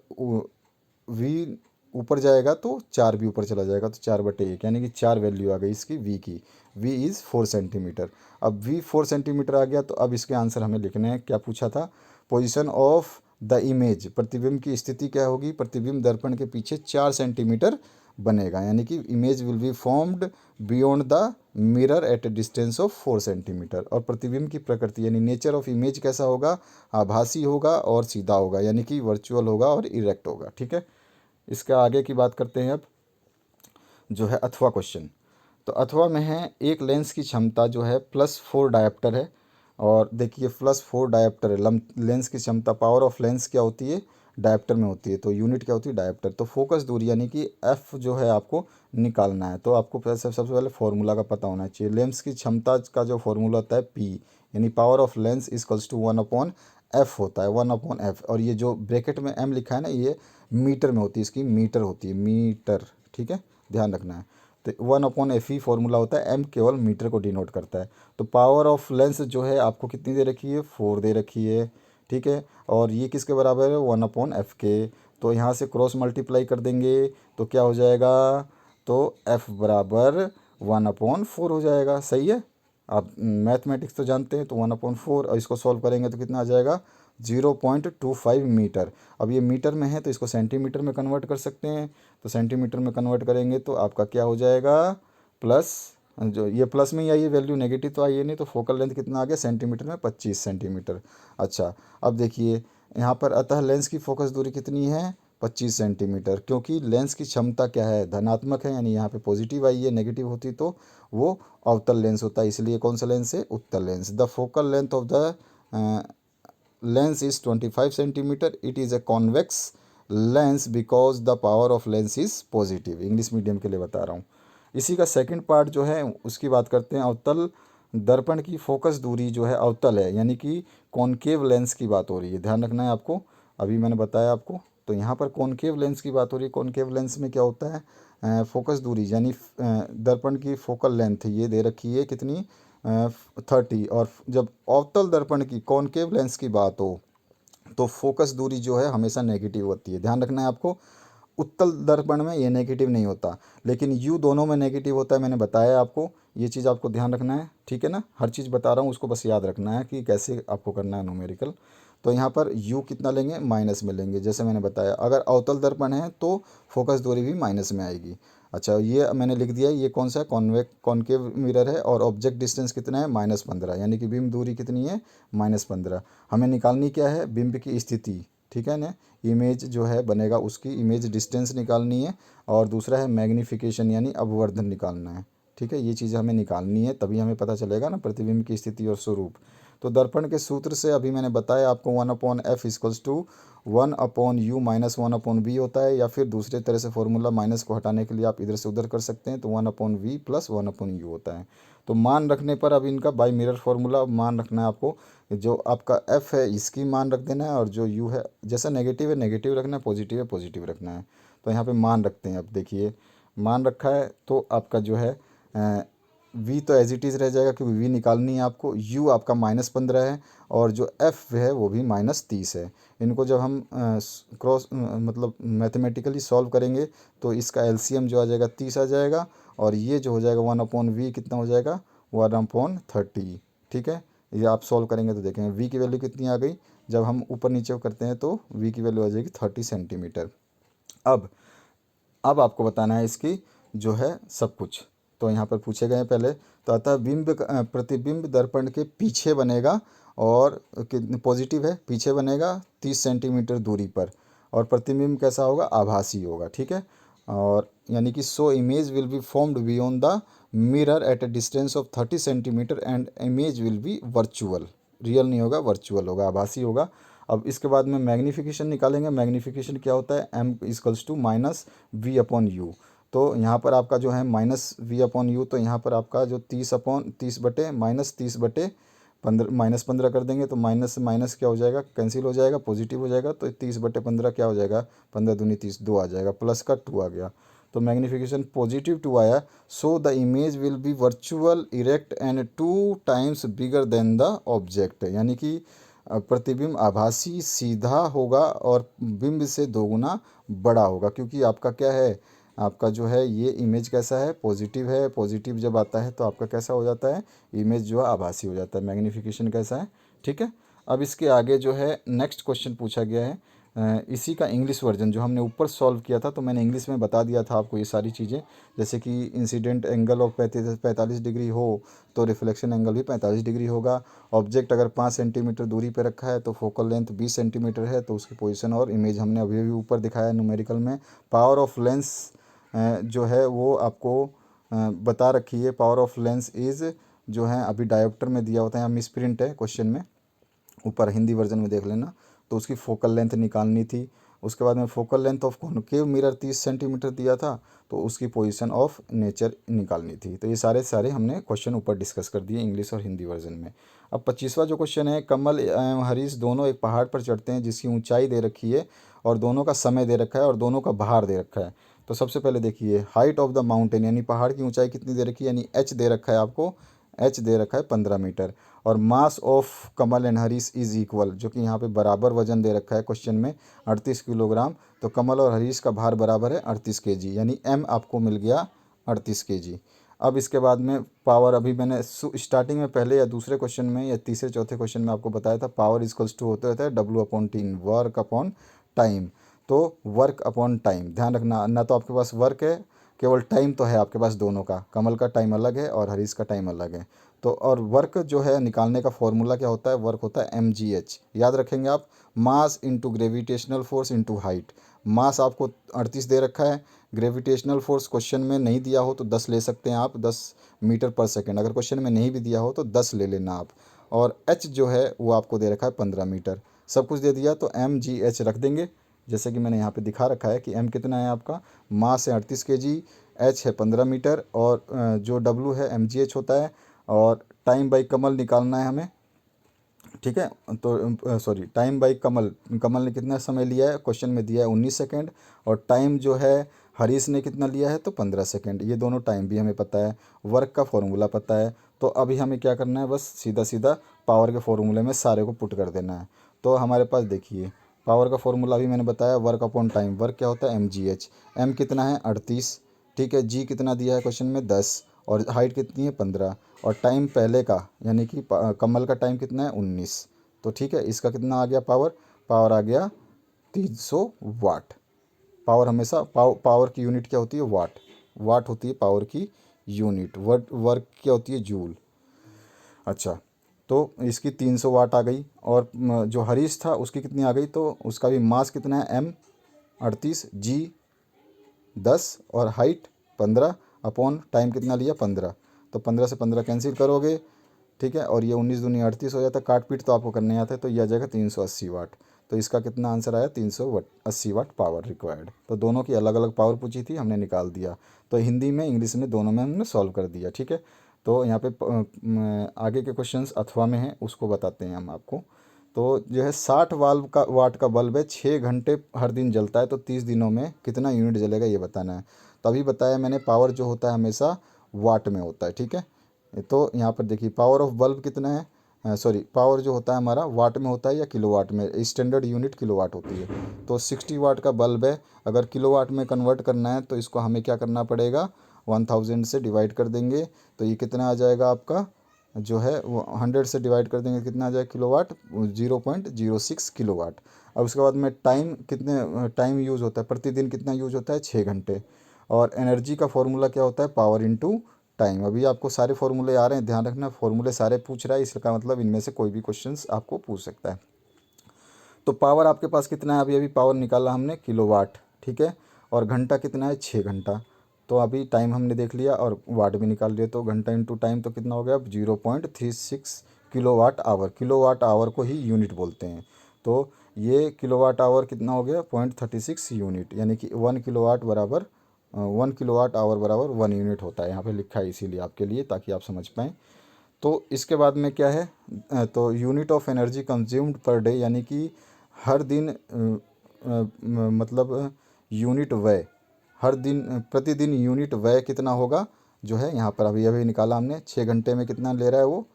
v ऊपर जाएगा तो 4 भी ऊपर चला जाएगा, तो 4/1 यानी कि 4 वैल्यू आ गई इसकी v की। v is 4 centimetre. अब v 4 सेंटीमीटर आ गया तो अब इसके आंसर हमें लिखने हैं। क्या पूछा था? पोजीशन ऑफ द इमेज, प्रतिबिंब की स्थिति क्या होगी? प्रतिबिंब दर्पण के पीछे 4 सेंटीमीटर बनेगा, यानी कि image will be formed beyond the mirror at A distance of 4 centimetre. और प्रतिबिंब की प्रकृति यानी नेचर ऑफ इमेज कैसा होगा? आभासी होगा और सीधा होगा, यानी कि वर्चुअल होगा और इरेक्ट होगा। ठीक है, इसका आगे की बात करते हैं अब, जो है अथवा क्वेश्चन। तो अथवा में है एक लेंस की क्षमता जो है +4 डायोप्टर है। और देखिए +4 डायोप्टर है, लेंस की क्षमता, पावर ऑफ लेंस क्या होती है? डायोप्टर में होती है, तो यूनिट क्या होती है? डायोप्टर। तो फोकस दूरी यानी कि एफ जो है आपको निकालना है, तो आपको सबसे पहले फॉर्मूला का पता होना चाहिए। लेंस की क्षमता का जो फॉर्मूला होता है पी, यानी power of lens equals to 1/f होता है, 1/f। और ये जो ब्रैकेट में m लिखा है ना, ये मीटर में होती है, इसकी मीटर होती है, मीटर। ठीक है, ध्यान रखना है। तो 1/f ही फॉर्मूला होता है, m केवल मीटर को डिनोट करता है। तो पावर ऑफ लेंस जो है आपको कितनी दे रखी है? 4 दे रखी है। ठीक है, और ये किसके बराबर है? 1/f के। तो यहाँ से क्रॉस मल्टीप्लाई कर देंगे तो क्या हो जाएगा? तो f बराबर 1/4 हो जाएगा। सही है, आप मैथमेटिक्स तो जानते हैं। तो 1/4, और इसको सॉल्व करेंगे तो कितना आ जाएगा? 0.25 मीटर। अब ये मीटर में है तो इसको सेंटीमीटर में कन्वर्ट कर सकते हैं। तो सेंटीमीटर में कन्वर्ट करेंगे तो आपका क्या हो जाएगा? प्लस, जो ये प्लस में ही आई है वैल्यू, नेगेटिव तो आई है नहीं। तो फोकल लेंथ कितना आ गया सेंटीमीटर में? 25 सेंटीमीटर। अच्छा, अब देखिए यहाँ पर, अतः लेंस की फोकस दूरी कितनी है? 25 सेंटीमीटर। क्योंकि लेंस की क्षमता क्या है? धनात्मक है, यानी यहाँ पे पॉजिटिव आई है, नेगेटिव होती तो वो अवतल लेंस होता है। इसलिए कौन सा लेंस है? उत्तल lens. The focal length of the lens is 25 centimetre. It is a convex lens because the power of lens is positive. English medium के लिए बता रहा हूँ। इसी का सेकंड पार्ट जो है उसकी बात करते हैं। अवतल दर्पण की फोकस दूरी जो है अवतल है, यानी कि कॉनकेव लेंस की बात हो रही है, ध्यान रखना है आपको। अभी मैंने बताया आपको, तो यहाँ पर कॉनकेव लेंस की बात हो रही है। कॉनकेव लेंस में क्या होता है? फोकस दूरी यानी दर्पण की फोकल लेंथ ये दे रखी है कितनी? 30। और जब अवतल दर्पण की, कॉनकेव लेंस की बात हो, तो फोकस दूरी जो है हमेशा नेगेटिव होती है, ध्यान रखना है आपको। उत्तल दर्पण में ये नेगेटिव नहीं होता, लेकिन यू दोनों में नेगेटिव होता है, मैंने बताया आपको। ये चीज़ आपको ध्यान रखना है, ठीक है ना? हर चीज़ बता रहा हूँ, उसको बस याद रखना है कि कैसे आपको करना है न्यूमेरिकल। तो यहाँ पर यू कितना लेंगे? माइनस में लेंगे, जैसे मैंने बताया। अगर अवतल दर्पण है तो फोकस दूरी भी माइनस में आएगी। अच्छा, ये मैंने लिख दिया। ये कौन सा है? कॉनकेव मिरर है। और ऑब्जेक्ट डिस्टेंस कितना है? -15, यानी कि बिंब दूरी कितनी है? -15। हमें निकालनी क्या है? बिंब की स्थिति। ठीक है ना? इमेज जो है बनेगा, उसकी इमेज डिस्टेंस निकालनी है। और दूसरा है मैग्नीफिकेशन यानी अपवर्धन निकालना है। ठीक है, ये चीज़ हमें निकालनी है, तभी हमें पता चलेगा ना प्रतिबिंब की स्थिति और स्वरूप। तो दर्पण के सूत्र से अभी मैंने बताया आपको, 1/f equals to 1/u minus 1/b होता है। या फिर दूसरे तरह से फॉर्मूला माइनस को हटाने के लिए आप इधर से उधर कर सकते हैं, तो 1/v प्लस 1/u होता है। तो मान रखने पर अब इनका बाई मिरर फॉर्मूला मान रखना है आपको। जो आपका f है इसकी मान रख देना है, और जो u है, जैसा नेगेटिव है नेगेटिव रखना है, पॉजिटिव है पॉजिटिव रखना है। तो यहाँ पे मान रखते हैं। अब देखिए मान रखा है तो आपका जो है v तो एज इट इज़ रह जाएगा, क्योंकि v निकालनी है आपको। u आपका -15 है, और जो f है वो भी -30 है। इनको जब हम क्रॉस मतलब मैथमेटिकली सॉल्व करेंगे तो इसका एलसीएम जो आ जाएगा 30 आ जाएगा। और ये जो हो जाएगा 1/v कितना हो जाएगा? 1/30। ठीक है, ये आप सॉल्व करेंगे तो देखेंगे v की वैल्यू कितनी आ गई। जब हम ऊपर नीचे करते हैं तो v की वैल्यू आ जाएगी 30 सेंटीमीटर। अब आपको बताना है इसकी जो है सब कुछ। तो यहाँ पर पूछे गए पहले, तो अतः प्रतिबिंब दर्पण के पीछे बनेगा, और पॉजिटिव है, पीछे बनेगा 30 सेंटीमीटर दूरी पर। और प्रतिबिंब कैसा होगा? आभासी होगा। ठीक है, और यानी कि so image will be formed beyond the mirror at A distance of 30 centimetre and image will be virtual. Real नहीं होगा, वर्चुअल होगा, आभासी होगा। अब इसके बाद में मैग्नीफिकेशन निकालेंगे। मैग्नीफिकेशन क्या होता है? m equals to -v/u। तो यहाँ पर आपका जो है -v/u, तो यहाँ पर आपका जो 30/30 बटे -30/25 -15 कर देंगे तो माइनस से माइनस क्या हो जाएगा, कैंसिल हो जाएगा, पॉजिटिव हो जाएगा। तो 30/15 क्या हो जाएगा, 15 दूनी 30, 2 आ जाएगा, प्लस का 2 आ गया। तो मैग्नीफिकेशन पॉजिटिव 2 आया। So the image will be virtual erect and 2 times bigger than the object, यानी कि प्रतिबिंब आभासी सीधा होगा और बिंब से दोगुना बड़ा होगा, क्योंकि आपका क्या है, आपका जो है ये इमेज कैसा है, पॉजिटिव है। पॉजिटिव जब आता है तो आपका कैसा हो जाता है, इमेज जो है आभासी हो जाता है। मैग्नीफिकेशन कैसा है, ठीक है। अब इसके आगे जो है नेक्स्ट क्वेश्चन पूछा गया है, इसी का इंग्लिश वर्जन जो हमने ऊपर सॉल्व किया था, तो मैंने इंग्लिश में बता दिया था आपको ये सारी चीज़ें। जैसे कि इंसिडेंट एंगल ऑफ 45 डिग्री हो तो रिफ्लेक्शन एंगल भी 45 डिग्री होगा। ऑब्जेक्ट अगर 5 सेंटीमीटर दूरी पर रखा है तो फोकल लेंथ 20 सेंटीमीटर है, तो उसकी पोजीशन और इमेज हमने अभी अभी ऊपर दिखाया है न्यूमेरिकल में। पावर ऑफ लेंस जो है वो आपको बता रखी है। पावर ऑफ लेंस इज़ जो है अभी डायोप्टर में दिया होता है, यहाँ मिसप्रिंट है क्वेश्चन में, ऊपर हिंदी वर्जन में देख लेना। तो उसकी फोकल लेंथ निकालनी थी। उसके बाद में focal length of concave mirror 30 centimetre दिया था, तो उसकी पोजीशन ऑफ नेचर निकालनी थी। तो ये सारे सारे हमने क्वेश्चन ऊपर डिस्कस कर दिए इंग्लिश और हिंदी वर्जन में। अब 25वां जो क्वेश्चन है, कमल एवं हरीश दोनों एक पहाड़ पर चढ़ते हैं जिसकी ऊंचाई दे रखी है और दोनों का समय दे रखा है और दोनों का भार दे रखा है। तो सबसे पहले देखिए हाइट ऑफ द माउंटेन, यानी पहाड़ की ऊंचाई कितनी दे रखी है, यानी एच दे रखा है आपको, एच दे रखा है 15 मीटर। और mass of Kamal and Harish is equal, जो कि यहाँ पे बराबर वजन दे रखा है क्वेश्चन में 38 किलोग्राम। तो कमल और हरीश का भार बराबर है 38 केजी, यानी एम आपको मिल गया 38 केजी। अब इसके बाद में पावर, अभी मैंने स्टार्टिंग में पहले या दूसरे क्वेश्चन में या तीसरे चौथे क्वेश्चन में आपको बताया था, पावर इक्वल्स टू होते रहता है W/T, वर्क अपॉन टाइम। तो वर्क अपॉन टाइम ध्यान रखना, ना तो आपके पास वर्क है, केवल टाइम तो है आपके पास दोनों का, कमल का टाइम अलग है और हरीश का टाइम अलग है। तो और वर्क जो है निकालने का फॉर्मूला क्या होता है, वर्क होता है mgh, याद रखेंगे आप, mass into gravitational force into height. Mass आपको 38 दे रखा है, ग्रेविटेशनल फोर्स क्वेश्चन में नहीं दिया हो तो 10 ले सकते हैं आप, 10 मीटर पर सेकेंड। अगर क्वेश्चन में नहीं भी दिया हो तो 10 ले लेना आप। और एच जो है वो आपको दे रखा है 15 मीटर। सब कुछ दे दिया तो mgh रख देंगे, जैसे कि मैंने यहाँ पे दिखा रखा है कि m कितना है आपका, मास है 38 केजी, h है 15 मीटर और जो w है mgh होता है। और टाइम बाई कमल निकालना है हमें, ठीक है। तो सॉरी, टाइम बाई कमल, कमल ने कितना समय लिया है, क्वेश्चन में दिया है 19 सेकेंड। और टाइम जो है हरीश ने कितना लिया है, तो 15 सेकेंड। ये दोनों टाइम भी हमें पता है, वर्क का फॉर्मूला पता है। तो अभी हमें क्या करना है, बस सीधा सीधा पावर के फॉर्मूले में सारे को पुट कर देना है। तो हमारे पास देखिए पावर का फॉर्मूला भी मैंने बताया, वर्क अपॉन टाइम। वर्क क्या होता है mgh, m कितना है 38, ठीक है। g कितना दिया है क्वेश्चन में 10 और हाइट कितनी है 15। और टाइम पहले का यानी कि कमल का टाइम कितना है 19। तो ठीक है, इसका कितना आ गया पावर, पावर आ गया 300 वाट। पावर हमेशा पावर की यूनिट क्या होती है, वाट। वाट होती है पावर की यूनिट, वर्क क्या होती है, जूल। अच्छा, तो इसकी 300 वाट आ गई। और जो हरीश था उसकी कितनी आ गई, तो उसका भी मास कितना है m 38, g 10 और हाइट 15 अपॉन टाइम कितना लिया 15। तो 15 से 15 कैंसिल करोगे, ठीक है। और ये 19 दूनी 38 हो जाता है, काट पीट तो आपको करने आता है, तो ये आ जाएगा 380 वाट। तो इसका कितना आंसर आया, 380 वाट पावर रिक्वायर्ड। तो दोनों की अलग अलग पावर पूछी थी, हमने निकाल दिया। तो हिंदी में इंग्लिश में दोनों में हमने सॉल्व कर दिया, ठीक है। तो यहाँ पे आगे के क्वेश्चंस अथवा में हैं, उसको बताते हैं हम आपको। तो जो है 60 वाट का बल्ब है, 6 घंटे हर दिन जलता है, तो 30 दिनों में कितना यूनिट जलेगा ये बताना है। तो अभी बताया मैंने, पावर जो होता है हमेशा वाट में होता है, ठीक है। तो यहाँ पर देखिए पावर ऑफ बल्ब कितना है, सॉरी, पावर जो होता है हमारा वाट में होता है या किलोवाट में, स्टैंडर्ड यूनिट किलोवाट होती है। तो 60 वाट का बल्ब है, अगर किलोवाट में कन्वर्ट करना है तो इसको हमें क्या करना पड़ेगा, 1000 से डिवाइड कर देंगे। तो ये कितना आ जाएगा आपका, जो है वो 100 से डिवाइड कर देंगे, कितना आ जाएगा किलोवाट, 0.06 किलोवाट। अब उसके बाद में टाइम, कितने टाइम यूज़ होता है प्रतिदिन, कितना यूज़ होता है 6 घंटे। और एनर्जी का फॉर्मूला क्या होता है, पावर इंटू टाइम। अभी आपको सारे फॉर्मूले आ रहे हैं, ध्यान रखना, फॉर्मूले सारे पूछ रहा है, इसका मतलब इनमें से कोई भी क्वेश्चंस आपको पूछ सकता है। तो पावर आपके पास कितना है, अभी अभी पावर निकाला हमने किलोवाट, ठीक है। और घंटा कितना है 6 घंटा। तो अभी टाइम हमने देख लिया और वाट भी निकाल लिया, तो घंटा इंटू टाइम तो कितना हो गया, 0.36 किलोवाट आवर। किलोवाट आवर को ही यूनिट बोलते हैं। तो ये किलोवाट आवर कितना हो गया, 0.36 यूनिट, यानी कि 1 किलोवाट आवर बराबर 1 यूनिट होता है। यहाँ पे लिखा है इसीलिए आपके लिए, ताकि आप समझ पाएँ। तो इसके बाद में क्या है, तो unit of energy consumed per day, यानी कि हर दिन मतलब यूनिट व्यय, हर दिन प्रतिदिन यूनिट व्यय कितना होगा जो है यहाँ पर अभी अभी निकाला हमने, 6 घंटे में कितना ले रहा है वो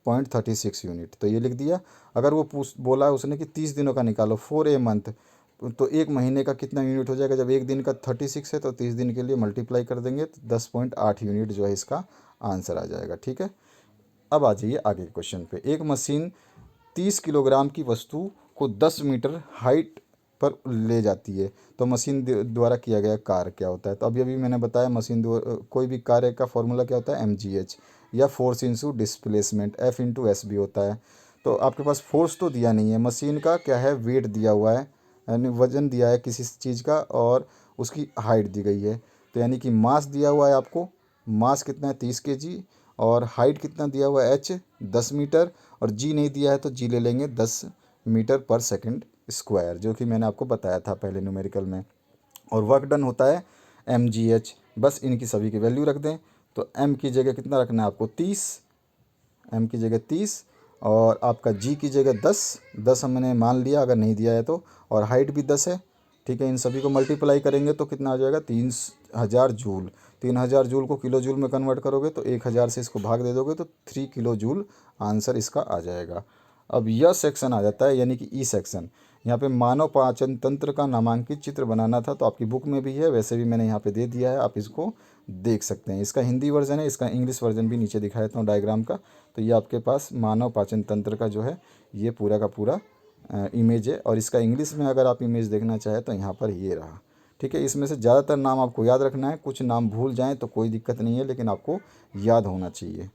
0.36 यूनिट, तो ये लिख दिया। अगर वो बोला उसने कि 30 दिनों का निकालो, 4 a मंथ, तो एक महीने का कितना यूनिट हो जाएगा, जब एक दिन का 36 है तो 30 दिन के लिए मल्टीप्लाई कर देंगे तो 10.8 यूनिट जो है इसका आंसर आ जाएगा। ठीक है, अब आ जाइए आगे के क्वेश्चन पे। एक मशीन 30 किलोग्राम की वस्तु को 10 मीटर हाइट पर ले जाती है, तो मशीन द्वारा किया गया कार्य क्या होता है। तो अभी अभी मैंने बताया मशीन कोई भी कार्य का फॉर्मूला क्या होता है, mgh, या force into displacement, F into S भी होता है। तो आपके पास फोर्स तो दिया नहीं है, मशीन का क्या है, वेट दिया हुआ है, यानी वजन दिया है किसी चीज़ का, और उसकी हाइट दी गई है। तो यानी कि मास दिया हुआ है आपको, मास कितना है 30 kg, और हाइट कितना दिया हुआ है h 10 मीटर, और जी नहीं दिया है तो जी ले लेंगे 10 मीटर पर सेकंड स्क्वायर, जो कि मैंने आपको बताया था पहले न्यूमेरिकल में। और वर्क डन होता है mgh, बस इनकी सभी की वैल्यू रख दें। तो m की जगह कितना रखना है आपको 30, m की जगह 30, और आपका g की जगह 10 हमने मान लिया अगर नहीं दिया है तो, और हाइट भी 10 है। ठीक है, इन सभी को मल्टीप्लाई करेंगे तो कितना आ जाएगा 3000 जूल। 3000 जूल को किलो जूल में कन्वर्ट करोगे तो 1000 से इसको भाग दे दोगे तो 3 किलो जूल आंसर इसका आ जाएगा। अब यह सेक्शन आ जाता है यानी कि ई सेक्शन। यहाँ पे मानव पाचन तंत्र का नामांकित चित्र बनाना था, तो आपकी बुक में भी है, वैसे भी मैंने यहाँ पे दे दिया है, आप इसको देख सकते हैं। इसका हिंदी वर्जन है, इसका इंग्लिश वर्जन भी नीचे दिखा देता हूँ डायग्राम का। तो ये आपके पास मानव पाचन तंत्र का जो है ये पूरा का पूरा इमेज है, और इसका इंग्लिश में अगर आप इमेज देखना चाहें तो यहाँ पर ये रहा। ठीक है, इसमें से ज़्यादातर नाम आपको याद रखना है, कुछ नाम भूल जाएँ तो कोई दिक्कत नहीं है, लेकिन आपको याद होना चाहिए।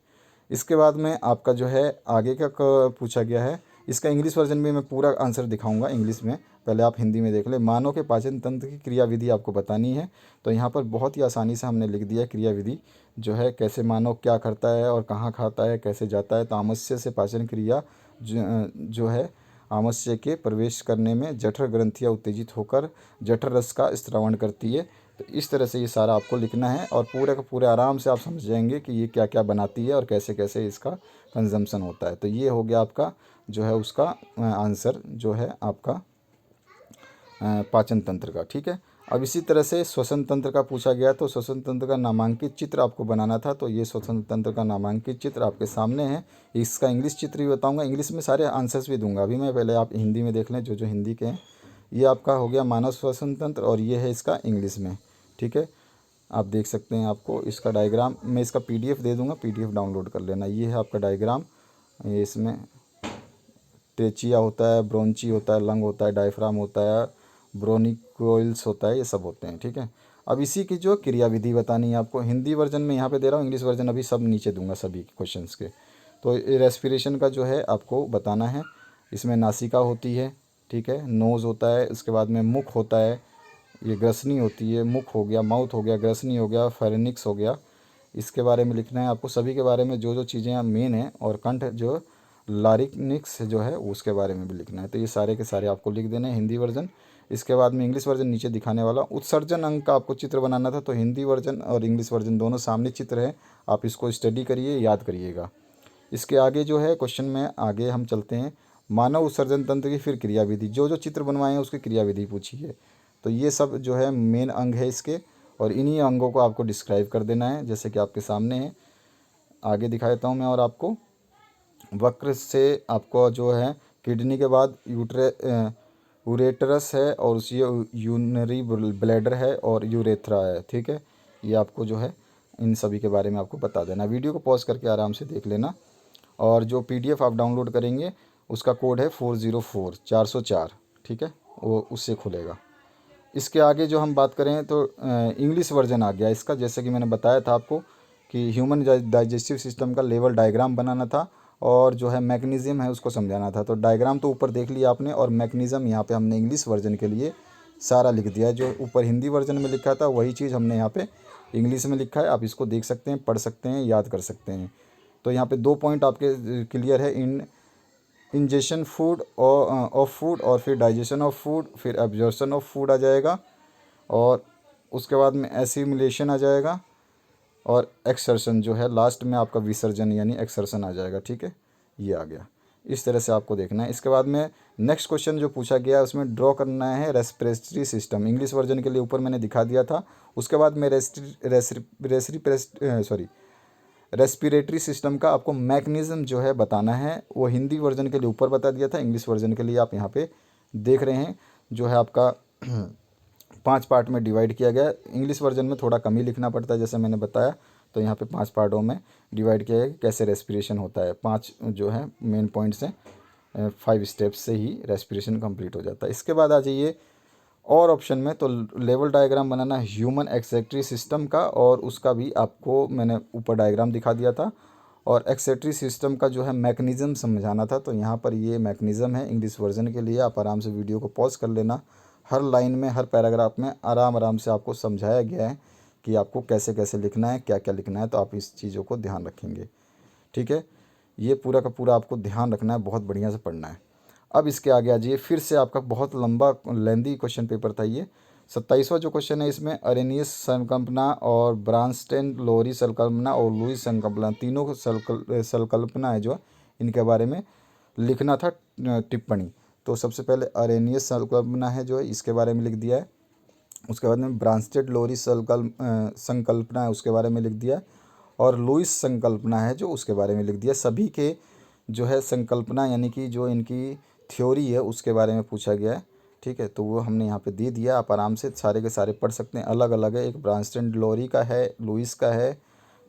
इसके बाद में आपका जो है आगे का पूछा गया है, इसका इंग्लिश वर्जन भी मैं पूरा आंसर दिखाऊंगा इंग्लिश में, पहले आप हिंदी में देख ले। मानव के पाचन तंत्र की क्रियाविधि आपको बतानी है, तो यहाँ पर बहुत ही आसानी से हमने लिख दिया क्रियाविधि जो है, कैसे मानव क्या करता है और कहाँ खाता है, कैसे जाता है। तो आमाशय से पाचन क्रिया जो है, आमाशय के प्रवेश करने में जठर ग्रंथियाँ उत्तेजित होकर जठर रस का स्रावण करती है। तो इस तरह से ये सारा आपको लिखना है, और पूरे का पूरे आराम से आप समझ जाएंगे कि ये क्या क्या बनाती है और कैसे कैसे इसका कंजम्पशन होता है। तो ये हो गया आपका जो है उसका आंसर जो है आपका पाचन तंत्र का। ठीक है, अब इसी तरह से श्वसन तंत्र का पूछा गया, तो श्वसन तंत्र का नामांकित चित्र आपको बनाना था। तो ये श्वसन तंत्र का नामांकित चित्र आपके सामने है। इसका इंग्लिश चित्र भी बताऊंगा, इंग्लिश में सारे आंसर्स भी दूंगा अभी मैं, पहले आप हिंदी में देख लें जो जो हिंदी के हैं। ये आपका हो गया मानव श्वसन तंत्र, और ये है इसका इंग्लिश में। ठीक है, आप देख सकते हैं, आपको इसका डायग्राम मैं इसका PDF दे दूंगा, PDF डाउनलोड कर लेना। ये है आपका डायग्राम, ये इसमें ट्रेचिया होता है, ब्रोंची होता है, लंग होता है, डायफ्राम होता है, ब्रोनिकोइल्स होता है, ये सब होते हैं। ठीक है, अब इसी की जो क्रियाविधि बतानी है आपको, हिंदी वर्जन में यहाँ पे दे रहा हूँ, इंग्लिश वर्जन अभी सब नीचे दूंगा सभी क्वेश्चंस के। तो रेस्पिरेशन का जो है आपको बताना है, इसमें नासिका होती है, ठीक है, नोज़ होता है, उसके बाद में मुख होता है, ये ग्रसनी होती है, मुख हो गया, माउथ हो गया, ग्रसनी हो गया, फेरेनिक्स हो गया। इसके बारे में लिखना है आपको, सभी के बारे में जो जो चीज़ें मेन हैं, और कंठ जो लारिंक्स जो है उसके बारे में भी लिखना है। तो ये सारे के सारे आपको लिख देने हैं हिंदी वर्जन। इसके बाद में इंग्लिश वर्जन नीचे दिखाने वाला। उत्सर्जन अंग का आपको चित्र बनाना था, तो हिंदी वर्जन और इंग्लिश वर्जन दोनों सामने चित्र है, आप इसको स्टडी करिए, याद करिएगा। इसके आगे जो है क्वेश्चन में आगे हम चलते हैं, मानव उत्सर्जन तंत्र की फिर क्रियाविधि, जो जो चित्र बनवाए हैं उसकी क्रियाविधि पूछी है। तो ये सब जो है मेन अंग है इसके, और इन्हीं अंगों को आपको डिस्क्राइब कर देना है, जैसे कि आपके सामने है। आगे दिखा देता हूँ मैं, और आपको वक्र से आपको जो है किडनी के बाद यूरेटरस है, और उसी यूनरी ब्लैडर है, और यूरेथ्रा है। ठीक है, ये आपको जो है इन सभी के बारे में आपको बता देना। वीडियो को पॉज करके आराम से देख लेना, और जो PDF आप डाउनलोड करेंगे उसका कोड है 404। ठीक है, वो उससे खुलेगा। इसके आगे जो हम बात करें तो इंग्लिश वर्जन आ गया इसका, जैसे कि मैंने बताया था आपको कि ह्यूमन डाइजेस्टिव सिस्टम का लेवल डायग्राम बनाना था, और जो है मैकेनिज़्म है उसको समझाना था। तो डायग्राम तो ऊपर देख लिया आपने, और मैकेनिज़्म यहाँ पे हमने इंग्लिश वर्जन के लिए सारा लिख दिया है। जो ऊपर हिंदी वर्जन में लिखा था वही चीज़ हमने यहाँ पे इंग्लिश में लिखा है, आप इसको देख सकते हैं, पढ़ सकते हैं, याद कर सकते हैं। तो यहाँ पे 2 पॉइंट आपके क्लियर है, इंजेशन फूड ऑफ फूड, और फिर डाइजेशन ऑफ फूड, फिर एब्जॉर्प्शन ऑफ फूड आ जाएगा, और उसके बाद में एसिमिलेशन आ जाएगा, और एक्सर्शन जो है लास्ट में आपका विसर्जन यानी एक्सर्शन आ जाएगा। ठीक है, ये आ गया। इस तरह से आपको देखना है। इसके बाद में नेक्स्ट क्वेश्चन जो पूछा गया उसमें ड्रॉ करना है रेस्पिरेटरी सिस्टम। इंग्लिश वर्जन के लिए ऊपर मैंने दिखा दिया था। उसके बाद में रेस्पिरेटरी सिस्टम का आपको मैकेनिज्म जो है बताना है। वो हिंदी वर्जन के लिए ऊपर बता दिया था, इंग्लिश वर्जन के लिए आप यहाँ पे देख रहे हैं जो है आपका 5 पार्ट में डिवाइड किया गया है। इंग्लिश वर्जन में थोड़ा कम ही लिखना पड़ता है जैसे मैंने बताया। तो यहाँ पे 5 पार्टों में डिवाइड किया है कैसे रेस्पिरेशन होता है। 5 जो है मेन पॉइंट्स हैं, 5 स्टेप्स से ही रेस्पिरेशन कंप्लीट हो जाता है। इसके बाद आ जाइए और ऑप्शन में, तो लेवल डायग्राम बनाना ह्यूमन एक्सक्रीटरी सिस्टम का, और उसका भी आपको मैंने ऊपर डायग्राम दिखा दिया था। और एक्सक्रीटरी सिस्टम का जो है मैकेनिज़्म समझाना था। तो यहाँ पर ये मैकेनिज़्म है इंग्लिश वर्जन के लिए। आप आराम से वीडियो को पॉज कर लेना। हर लाइन में, हर पैराग्राफ में आराम आराम से आपको समझाया गया है कि आपको कैसे कैसे लिखना है, क्या क्या लिखना है। तो आप इस चीज़ों को ध्यान रखेंगे। ठीक है, ये पूरा का पूरा आपको ध्यान रखना है, बहुत बढ़िया से पढ़ना है। अब इसके आगे आ जाइए। फिर से आपका बहुत लंबा लेंदी क्वेश्चन पेपर था ये। 27वां जो क्वेश्चन है इसमें अरेनियस संकल्पना और ब्रांस्टेन लोरी संकल्पना और लुईस संकल्पना, तीनों संकल्पना है जो इनके बारे में लिखना था टिप्पणी। तो सबसे पहले अरेनियस संकल्पना है जो है इसके बारे में लिख दिया है। उसके बाद में ब्रांस्टेड लोरी संकल्पना है उसके बारे में लिख दिया है। और लुईस संकल्पना है जो उसके बारे में लिख दिया। सभी के जो है संकल्पना यानी कि जो इनकी थ्योरी है उसके बारे में पूछा गया है। ठीक है, तो वो हमने यहाँ पे दे दिया। आप आराम से सारे के सारे पढ़ सकते हैं। अलग अलग है, एक ब्रांस्टेड लोरी का है, लुईस का है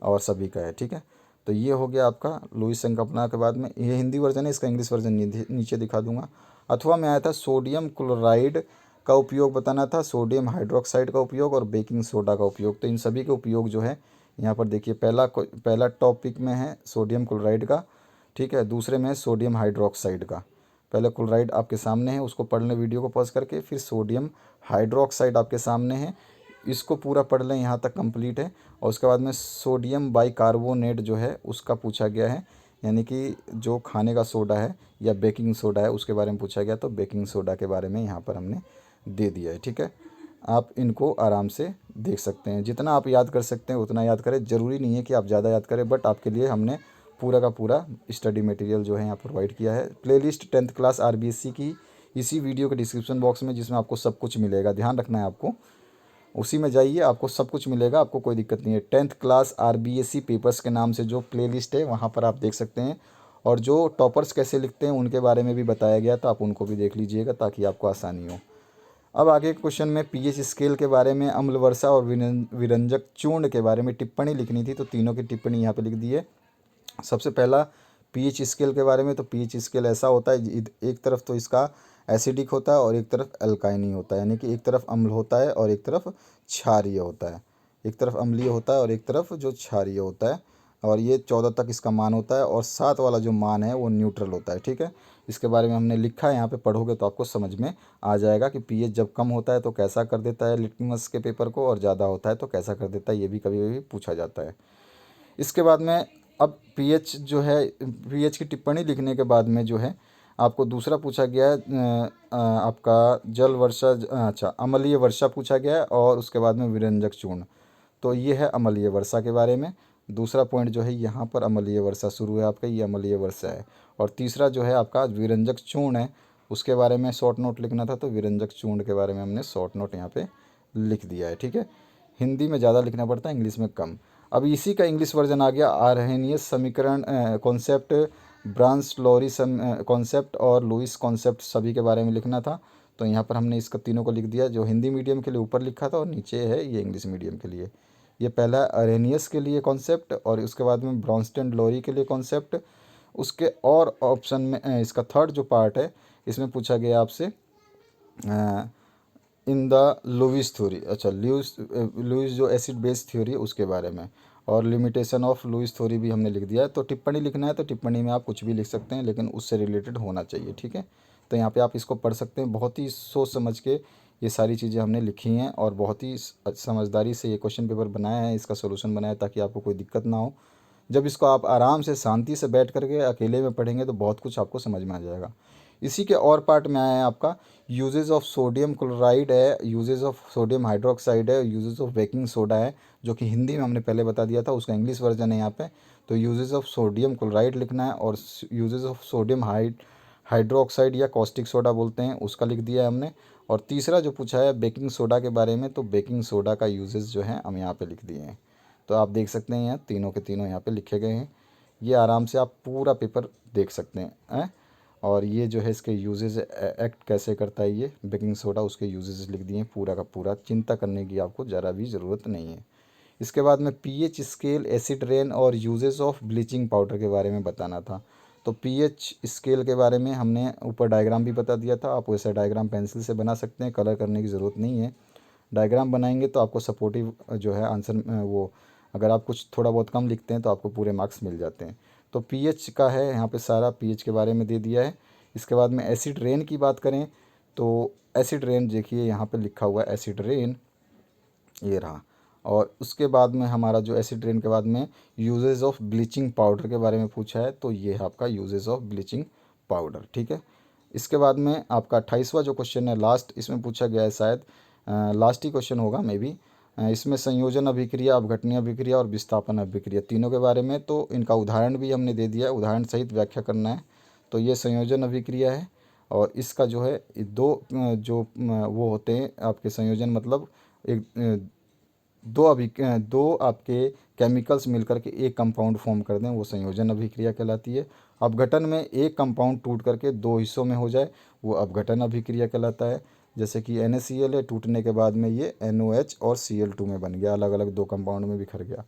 और सभी का है। ठीक है, तो ये हो गया आपका लुईस संकल्पना के बाद में। ये हिंदी वर्जन है, इसका इंग्लिश वर्जन नीचे दिखा दूंगा। अथवा में आया था सोडियम क्लोराइड का उपयोग बताना था, सोडियम हाइड्रोक्साइड का उपयोग और बेकिंग सोडा का उपयोग। तो इन सभी के उपयोग जो है यहाँ पर देखिए, पहला टॉपिक में है सोडियम क्लोराइड का। ठीक है, दूसरे में है सोडियम हाइड्रोक्साइड का। पहले क्लोराइड आपके सामने है, उसको पढ़ लें वीडियो को पॉज करके। फिर सोडियम हाइड्रोक्साइड आपके सामने है, इसको पूरा पढ़ लें, यहाँ तक कंप्लीट है। और उसके बाद में सोडियम बाइकार्बोनेट जो है उसका पूछा गया है, यानी कि जो खाने का सोडा है या बेकिंग सोडा है उसके बारे में पूछा गया। तो बेकिंग सोडा के बारे में यहाँ पर हमने दे दिया है। ठीक है, आप इनको आराम से देख सकते हैं। जितना आप याद कर सकते हैं उतना याद करें। ज़रूरी नहीं है कि आप ज़्यादा याद करें, बट आपके लिए हमने पूरा का पूरा स्टडी मटेरियल जो है यहाँ प्रोवाइड किया है। प्लेलिस्ट 10th क्लास आरबीएससी की इसी वीडियो के डिस्क्रिप्शन बॉक्स में, जिसमें आपको सब कुछ मिलेगा। ध्यान रखना है आपको, उसी में जाइए, आपको सब कुछ मिलेगा, आपको कोई दिक्कत नहीं है। 10th क्लास आरबीएससी पेपर्स के नाम से जो प्लेलिस्ट है वहाँ पर आप देख सकते हैं। और जो टॉपर्स कैसे लिखते हैं उनके बारे में भी बताया गया, तो आप उनको भी देख लीजिएगा ताकि आपको आसानी हो। अब आगे क्वेश्चन में पीएच स्केल के बारे में, अम्ल वर्षा और विरंजक चूर्ण के बारे में टिप्पणी लिखनी थी। तो तीनों की टिप्पणी यहाँ पे लिख दी है। सबसे पहला पीएच स्केल के बारे में, तो पीएच स्केल ऐसा होता है, एक तरफ तो इसका एसिडिक होता है और एक तरफ अल्काइनी होता है, यानी कि एक तरफ अम्ल होता है और एक तरफ क्षारीय होता है। एक तरफ अम्लीय होता है और एक तरफ जो क्षारीय होता है। और ये 14 तक इसका मान होता है और 7 वाला जो मान है वो न्यूट्रल होता है। ठीक है, इसके बारे में हमने लिखा है, यहाँ पे पढ़ोगे तो आपको समझ में आ जाएगा कि पीएच जब कम होता है तो कैसा कर देता है लिटमस के पेपर को, और ज़्यादा होता है तो कैसा कर देता है, ये भी कभी कभी पूछा जाता है। इसके बाद में अब पीएच जो है, पीएच की टिप्पणी लिखने के बाद में जो है आपको दूसरा पूछा गया है आपका जल वर्षा, अच्छा अम्लीय वर्षा पूछा गया है, और उसके बाद में विरंजक चूर्ण। तो ये है अम्लीय वर्षा के बारे में। दूसरा पॉइंट जो है यहाँ पर अम्लीय वर्षा शुरू है आपका, ये अम्लीय वर्षा है। और तीसरा जो है आपका विरंजक चूर्ण है, उसके बारे में शॉर्ट नोट लिखना था। तो विरंजक चूर्ण के बारे में हमने शॉर्ट नोट यहाँ पे लिख दिया है। ठीक है, हिंदी में ज़्यादा लिखना पड़ता है, इंग्लिश में कम। अब इसी का इंग्लिश वर्जन आ गया, आर्हेनियस समीकरण कॉन्सेप्ट, ब्रांस लोरी कॉन्सेप्ट और लुईस कॉन्सेप्ट, सभी के बारे में लिखना था। तो यहाँ पर हमने इसका तीनों को लिख दिया, जो हिंदी मीडियम के लिए ऊपर लिखा था और नीचे है ये इंग्लिश मीडियम के लिए। ये पहला अरेनियस के लिए कॉन्सेप्ट, और उसके बाद में ब्रॉन्स्टेन लोरी के लिए कॉन्सेप्ट। उसके और ऑप्शन में इसका थर्ड जो पार्ट है इसमें पूछा गया आपसे इन द लुईस थ्योरी, अच्छा लुईस जो एसिड बेस थ्योरी है उसके बारे में, और लिमिटेशन ऑफ लुईस थ्योरी भी हमने लिख दिया है। तो टिप्पणी लिखना है तो टिप्पणी में आप कुछ भी लिख सकते हैं, लेकिन उससे रिलेटेड होना चाहिए। ठीक है, तो यहाँ पे आप इसको पढ़ सकते हैं। बहुत ही सोच समझ के ये सारी चीज़ें हमने लिखी हैं, और बहुत ही समझदारी से ये क्वेश्चन पेपर बनाया है, इसका सोल्यूशन बनाया ताकि आपको कोई दिक्कत ना हो। जब इसको आप आराम से शांति से बैठ करके अकेले में पढ़ेंगे तो बहुत कुछ आपको समझ में आ जाएगा। इसी के और पार्ट में आया है आपका यूजेस ऑफ सोडियम क्लोराइड है, यूजेस ऑफ सोडियम हाइड्रोक्साइड है, यूजेस ऑफ बेकिंग सोडा है, जो कि हिंदी में हमने पहले बता दिया था, उसका इंग्लिश वर्जन है यहाँ पे। तो यूजेस ऑफ सोडियम क्लोराइड लिखना है और यूजेस ऑफ सोडियम हाइड्रोक्साइड या कॉस्टिक सोडा बोलते हैं, उसका लिख दिया है हमने। और तीसरा जो पूछा है बेकिंग सोडा के बारे में, तो बेकिंग सोडा का यूजेस जो है हम यहाँ पे लिख दिए हैं। तो आप देख सकते हैं यहाँ तीनों के तीनों यहाँ पे लिखे गए हैं। ये आराम से आप पूरा पेपर देख सकते हैं। और ये जो है इसके यूजेस एक्ट कैसे करता है ये बेकिंग सोडा, उसके यूजेस लिख दिए हैं पूरा का पूरा, चिंता करने की आपको ज़रा भी ज़रूरत नहीं है। इसके बाद में पीएच स्केल, एसिड रेन और यूजेस ऑफ ब्लीचिंग पाउडर के बारे में बताना था। तो पीएच स्केल के बारे में हमने ऊपर डायग्राम भी बता दिया था, आप वैसा डायग्राम पेंसिल से बना सकते हैं, कलर करने की ज़रूरत नहीं है। डायग्राम बनाएंगे तो आपको सपोर्टिव जो है आंसर वो, अगर आप कुछ थोड़ा बहुत कम लिखते हैं तो आपको पूरे मार्क्स मिल जाते हैं। तो पीएच का है यहाँ पे सारा, पीएच के बारे में दे दिया है। इसके बाद में एसिड रेन की बात करें तो एसिड रेन देखिए यहाँ पे लिखा हुआ है एसिड रेन, ये रहा। और उसके बाद में हमारा जो एसिड रेन के बाद में यूजेस ऑफ ब्लीचिंग पाउडर के बारे में पूछा है, तो ये है आपका यूजेस ऑफ ब्लीचिंग पाउडर, ठीक है। इसके बाद में आपका 28वां जो क्वेश्चन है लास्ट, इसमें पूछा गया है, शायद लास्ट ही क्वेश्चन होगा मे बी। इसमें संयोजन अभिक्रिया, अपघटनीय अभिक्रिया और विस्थापन अभिक्रिया तीनों के बारे में, तो इनका उदाहरण भी हमने दे दिया है, उदाहरण सहित व्याख्या करना है। तो ये संयोजन अभिक्रिया है और इसका जो है दो जो वो होते हैं आपके संयोजन, मतलब एक दो आपके केमिकल्स मिलकर के एक कंपाउंड फॉर्म कर दें, वो संयोजन अभिक्रिया कहलाती है। अपघटन में एक कंपाउंड टूट करके दो हिस्सों में हो जाए, वो अपघटन अभिक्रिया कहलाता है। जैसे कि NaCl है, टूटने के बाद में ये NOH और Cl2 में बन गया, अलग अलग दो कंपाउंड में बिखर गया।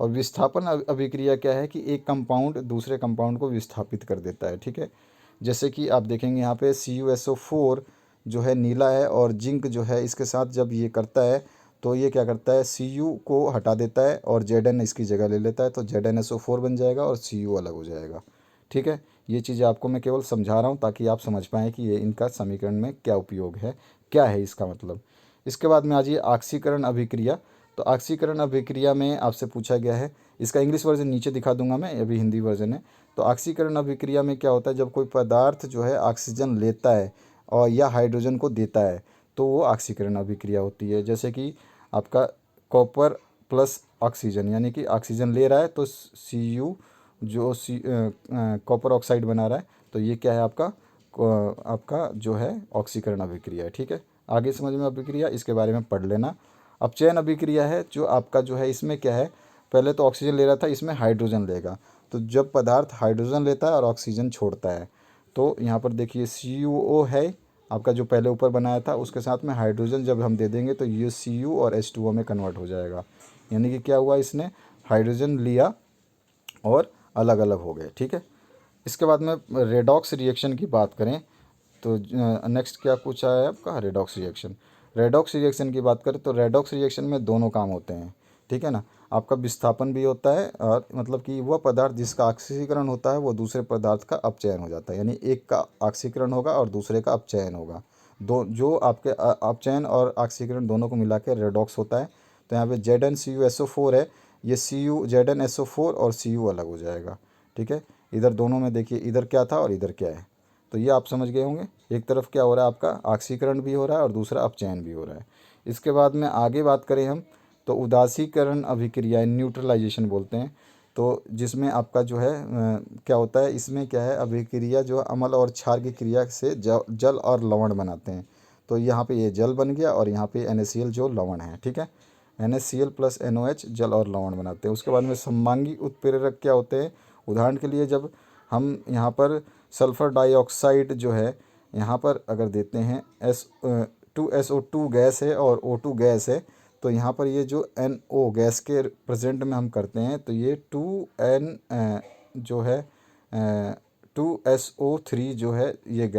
और विस्थापन अभिक्रिया क्या है कि एक कंपाउंड दूसरे कंपाउंड को विस्थापित कर देता है, ठीक है। जैसे कि आप देखेंगे यहाँ पे CuSO4 जो है नीला है और जिंक जो है इसके साथ जब ये करता है तो ये क्या करता है, Cu को हटा देता है और Zn इसकी जगह ले लेता है, तो ZnSO4 बन जाएगा और Cu अलग हो जाएगा, ठीक है। ये चीज़ें आपको मैं केवल समझा रहा हूँ ताकि आप समझ पाएँ कि ये इनका समीकरण में क्या उपयोग है, क्या है इसका मतलब। इसके बाद में आ जाइए ऑक्सीकरण अभिक्रिया। तो ऑक्सीकरण अभिक्रिया में आपसे पूछा गया है, इसका इंग्लिश वर्जन नीचे दिखा दूंगा मैं, अभी हिंदी वर्जन है। तो ऑक्सीकरण अभिक्रिया में क्या होता है, जब कोई पदार्थ जो है ऑक्सीजन लेता है और या हाइड्रोजन को देता है तो वो ऑक्सीकरण अभिक्रिया होती है। जैसे कि आपका कॉपर प्लस ऑक्सीजन, यानी कि ऑक्सीजन ले रहा है तो Cu जो कॉपर ऑक्साइड बना रहा है, तो ये क्या है आपका जो है ऑक्सीकरण अभिक्रिया है, ठीक है। आगे समझ में अभिक्रिया, इसके बारे में पढ़ लेना। अपचयन अभिक्रिया है जो आपका जो है, इसमें क्या है, पहले तो ऑक्सीजन ले रहा था, इसमें हाइड्रोजन लेगा। तो जब पदार्थ हाइड्रोजन लेता है और ऑक्सीजन छोड़ता है, तो यहाँ पर देखिए CuO है आपका जो पहले ऊपर बनाया था, उसके साथ में हाइड्रोजन जब हम दे देंगे तो ये Cu और H2O में कन्वर्ट हो जाएगा। यानी कि क्या हुआ, इसने हाइड्रोजन लिया और अलग अलग हो गए, ठीक है। इसके बाद में रेडॉक्स रिएक्शन की बात करें तो नेक्स्ट क्या पूछा है आपका, रेडॉक्स रिएक्शन। रेडॉक्स रिएक्शन की बात करें तो रेडॉक्स रिएक्शन में दोनों काम होते हैं, ठीक है ना। आपका विस्थापन भी होता है और मतलब कि वह पदार्थ जिसका ऑक्सीकरण होता है वो दूसरे पदार्थ का अपचयन हो जाता है, यानी एक का ऑक्सीकरण होगा और दूसरे का अपचयन होगा। दो जो आपके अपचयन और ऑक्सीकरण दोनों को मिला के रेडॉक्स होता है। तो यहाँ पे ZnCuSO4 है, ये ZnSO4 और Cu अलग हो जाएगा, ठीक है। इधर दोनों में देखिए, इधर क्या था और इधर क्या है, तो ये आप समझ गए होंगे। एक तरफ क्या हो रहा है आपका ऑक्सीकरण भी हो रहा है और दूसरा अपचयन भी हो रहा है। इसके बाद में आगे बात करें हम तो उदासीकरण अभिक्रिया, न्यूट्रलाइजेशन बोलते हैं। तो जिसमें आपका जो है क्या होता है, इसमें क्या है, अभिक्रिया जो अम्ल और क्षार की क्रिया से जल और लवण बनाते हैं। तो यहाँ पे ये जल बन गया और यहाँ पे NaCl जो लवण है, ठीक है। NaCl प्लस NOH जल और लवण बनाते हैं। उसके बाद में सममांगी उत्प्रेरक क्या होते हैं, उदाहरण के लिए जब हम यहाँ पर सल्फ़र डाइऑक्साइड जो है यहाँ पर अगर देते हैं H2SO2 गैस है और O2 गैस है, तो यहाँ पर ये जो NO गैस के प्रेजेंट में हम करते हैं तो ये 2N जो है 2SO3 जो है ये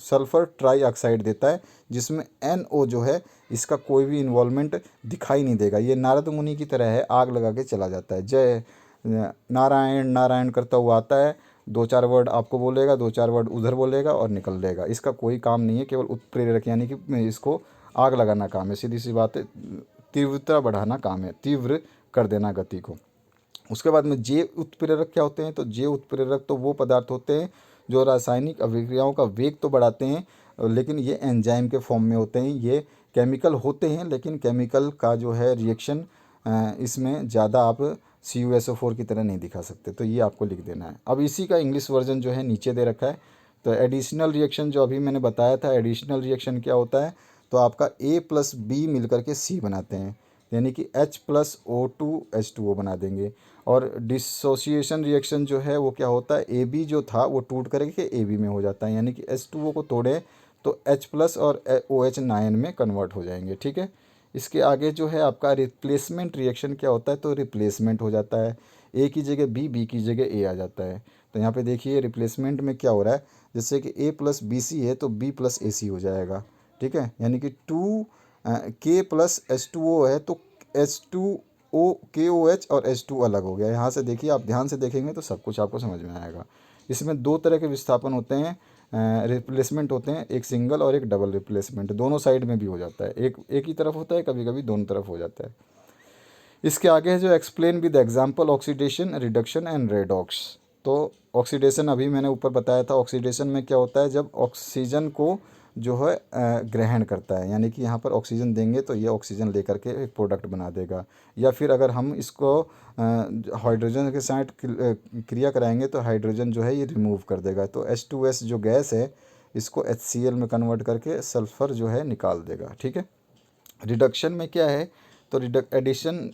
सल्फ़र ट्राईऑक्साइड देता है, जिसमें NO जो है इसका कोई भी इन्वॉल्वमेंट दिखाई नहीं देगा। ये नारद मुनि की तरह है, आग लगा के चला जाता है, जय नारायण नारायण करता हुआ आता है, दो चार वर्ड आपको बोलेगा, दो चार वर्ड उधर बोलेगा और निकल देगा। इसका कोई काम नहीं है, केवल उत्प्रेरक यानी कि इसको आग लगाना काम है, सीधी सी बात है, तीव्रता बढ़ाना काम है, तीव्र कर देना गति को। उसके बाद में जे उत्प्रेरक क्या होते हैं, तो जे उत्प्रेरक तो वो पदार्थ होते हैं जो रासायनिक अभिक्रियाओं का वेग तो बढ़ाते हैं, लेकिन ये एंजाइम के फॉर्म में होते हैं। ये केमिकल होते हैं, लेकिन केमिकल का जो है रिएक्शन इसमें ज़्यादा आप CuSO4 की तरह नहीं दिखा सकते, तो ये आपको लिख देना है। अब इसी का इंग्लिश वर्जन जो है नीचे दे रखा है। तो एडिशनल रिएक्शन जो अभी मैंने बताया था, एडिशनल रिएक्शन क्या होता है, तो आपका A प्लस B मिलकर के C बनाते हैं, यानी कि H प्लस O2 H2O बना देंगे। और डिसोसिएशन रिएक्शन जो है वो क्या होता है, AB जो था वो टूट करके AB में हो जाता है, यानी कि H2O को तोड़े तो H प्लस और OH9 में कन्वर्ट हो जाएंगे। ठीक है, इसके आगे जो है आपका रिप्लेसमेंट रिएक्शन क्या होता है, तो रिप्लेसमेंट हो जाता है, A की जगह B, B की जगह A आ जाता है। तो यहाँ पे देखिए रिप्लेसमेंट में क्या हो रहा है, जैसे कि A प्लस BC है तो B प्लस AC हो जाएगा। ठीक है, यानी कि K प्लस H2O है तो H2O KOH और H2 अलग हो गया। यहाँ से देखिए, आप ध्यान से देखेंगे तो सब कुछ आपको समझ में आएगा। इसमें दो तरह के विस्थापन होते हैं, रिप्लेसमेंट होते हैं, एक सिंगल और एक डबल रिप्लेसमेंट, दोनों साइड में भी हो जाता है, एक ही तरफ होता है, कभी कभी दोनों तरफ हो जाता है। इसके आगे है जो explain with example oxidation, reduction and redox. तो ऑक्सीडेशन अभी मैंने ऊपर बताया था। ऑक्सीडेशन में क्या होता है, जब ऑक्सीजन को जो है ग्रहण करता है, यानी कि यहाँ पर ऑक्सीजन देंगे तो ये ऑक्सीजन लेकर के एक प्रोडक्ट बना देगा। या फिर अगर हम इसको हाइड्रोजन के साथ क्रिया कराएंगे तो हाइड्रोजन जो है ये रिमूव कर देगा, तो H2S जो गैस है इसको HCl में कन्वर्ट करके सल्फर जो है निकाल देगा। ठीक है, रिडक्शन में क्या है, तो एडिशन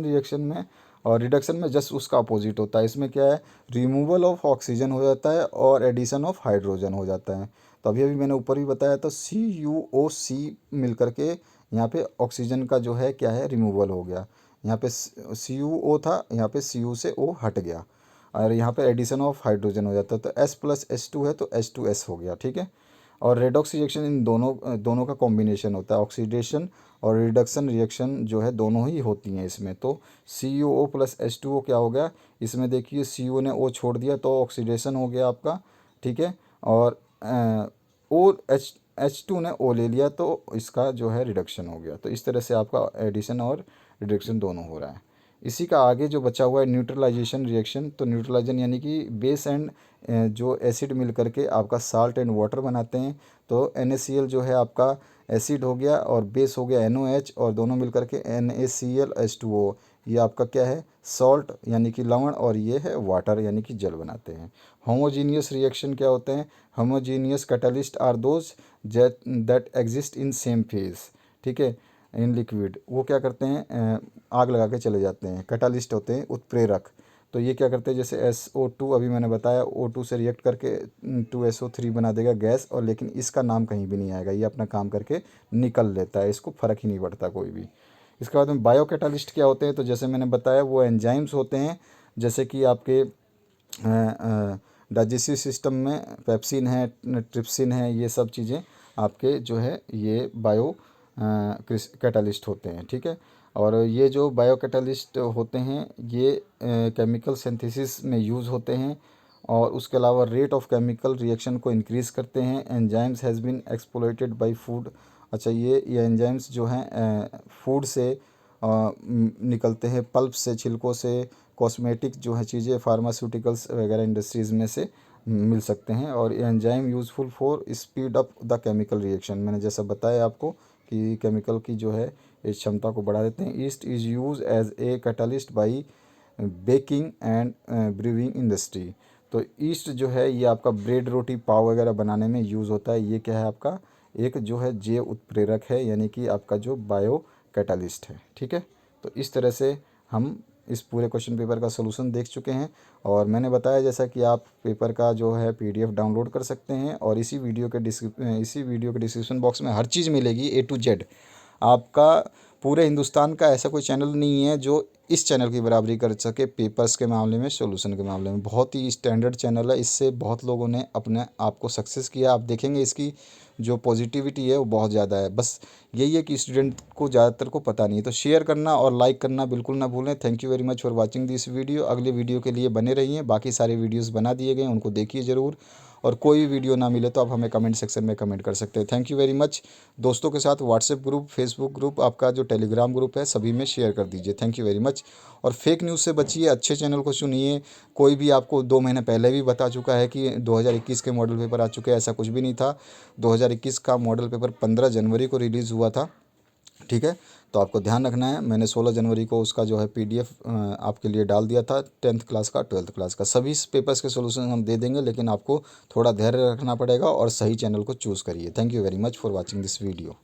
रिएक्शन में और रिडक्शन में जस्ट उसका अपोजिट होता है। इसमें क्या है, रिमूवल ऑफ ऑक्सीजन हो जाता है और एडिशन ऑफ हाइड्रोजन हो जाता है। तो अभी अभी मैंने ऊपर भी बताया था, CuOC मिल करके यहाँ पे ऑक्सीजन का जो है क्या है, रिमूवल हो गया। यहाँ पे CuO था, यहाँ पे Cu से O हट गया और यहाँ पे एडिशन ऑफ हाइड्रोजन हो जाता है, तो S प्लस H2 है तो H2S हो गया। ठीक है, और रेडॉक्स रिएक्शन इन दोनों का कॉम्बिनेशन होता है। ऑक्सीडेशन और रिडक्शन रिएक्शन जो है दोनों ही होती हैं इसमें। तो CuO प्लस H2O क्या हो गया, इसमें देखिए CO ने O छोड़ दिया तो ऑक्सीडेशन हो गया आपका। ठीक है, और H2 ने O ले लिया तो इसका जो है रिडक्शन हो गया। तो इस तरह से आपका एडिशन और रिडक्शन दोनों हो रहा है। इसी का आगे जो बचा हुआ है न्यूट्रलाइजेशन रिएक्शन, तो न्यूट्रलाइजेशन यानी कि बेस एंड जो एसिड मिल करके आपका साल्ट एंड वाटर बनाते हैं। तो NaCl जो है आपका एसिड हो गया और बेस हो गया NOH, और दोनों मिल करके NaCl H2O, ये आपका क्या है, सॉल्ट यानी कि लवण, और ये है वाटर यानी कि जल बनाते हैं। होमोजीनियस रिएक्शन क्या होते हैं, homogeneous catalyst are those that exist in same phase. ठीक है, इन लिक्विड वो क्या करते हैं, आग लगा के चले जाते हैं। कैटालिस्ट होते हैं उत्प्रेरक, तो ये क्या करते हैं, जैसे SO2 अभी मैंने बताया, O2 से रिएक्ट करके 2SO3 बना देगा गैस, और लेकिन इसका नाम कहीं भी नहीं आएगा, ये अपना काम करके निकल लेता है, इसको फ़र्क ही नहीं पड़ता कोई भी। इसके बाद में बायो कैटालिस्ट क्या होते हैं, तो जैसे मैंने बताया वो एंजाइम्स होते हैं, जैसे कि आपके डाइजेस्टिव सिस्टम में पेप्सिन है, ट्रिप्सिन है, ये सब चीज़ें आपके जो है ये बायो कैटालिस्ट होते हैं। ठीक है, और ये जो बायो कैटालिस्ट होते हैं ये केमिकल सिंथेसिस में यूज़ होते हैं, और उसके अलावा रेट ऑफ केमिकल रिएक्शन को इंक्रीज़ करते हैं। Enzymes has been exploited by food. अच्छा, ये एंजाइम्स जो हैं फूड से निकलते हैं, पल्प से, छिलकों से, कॉस्मेटिक जो है चीज़ें, फार्मास्यूटिकल्स वगैरह इंडस्ट्रीज़ में से मिल सकते हैं। और enzyme useful for speed up the chemical reaction, मैंने जैसा बताया आपको कि केमिकल की जो है इस क्षमता को बढ़ा देते हैं। Yeast is use as a catalyst by baking and brewing industry. तो ईस्ट जो है ये आपका ब्रेड, रोटी, पाव वगैरह बनाने में यूज़ होता है। ये क्या है, आपका एक जो है जैव उत्प्रेरक है, यानी कि आपका जो बायो कैटालिस्ट है। ठीक है, तो इस तरह से हम इस पूरे क्वेश्चन पेपर का सलूशन देख चुके हैं। और मैंने बताया जैसा कि आप पेपर का जो है PDF डाउनलोड कर सकते हैं, और इसी वीडियो के डिस्क्रिप्शन बॉक्स में हर चीज़ मिलेगी A to Z। आपका पूरे हिंदुस्तान का ऐसा कोई चैनल नहीं है जो इस चैनल की बराबरी कर सके पेपर्स के मामले में, सॉल्यूशन के मामले में। बहुत ही स्टैंडर्ड चैनल है, इससे बहुत लोगों ने अपने आप को सक्सेस किया। आप देखेंगे इसकी जो पॉजिटिविटी है वो बहुत ज़्यादा है। बस यही है कि स्टूडेंट को ज़्यादातर को पता नहीं है। तो शेयर करना और लाइक करना बिल्कुल ना भूलें। Thank you very much for watching this video. अगले वीडियो के लिए बने रहिए, बाकी सारे वीडियोस बना दिए गए हैं, उनको देखिए ज़रूर। और कोई भी वीडियो ना मिले तो आप हमें कमेंट सेक्शन में कमेंट कर सकते हैं। Thank you very much. दोस्तों के साथ व्हाट्सएप ग्रुप, फेसबुक ग्रुप, आपका जो टेलीग्राम ग्रुप है सभी में शेयर कर दीजिए। Thank you very much. और फेक न्यूज़ से बचिए, अच्छे चैनल को चुनिए। कोई भी आपको 2 महीने पहले भी बता चुका है कि 2021 के मॉडल पेपर आ चुके हैं, ऐसा कुछ भी नहीं था। 2021 का मॉडल पेपर 15 जनवरी को रिलीज़ हुआ था। ठीक है, तो आपको ध्यान रखना है। मैंने 16 जनवरी को उसका जो है PDF आपके लिए डाल दिया था, 10th क्लास का, 12th क्लास का। सभी पेपर्स के सोल्यूशन हम दे देंगे, लेकिन आपको थोड़ा धैर्य रखना पड़ेगा और सही चैनल को चूज़ करिए। Thank you very much for watching this video.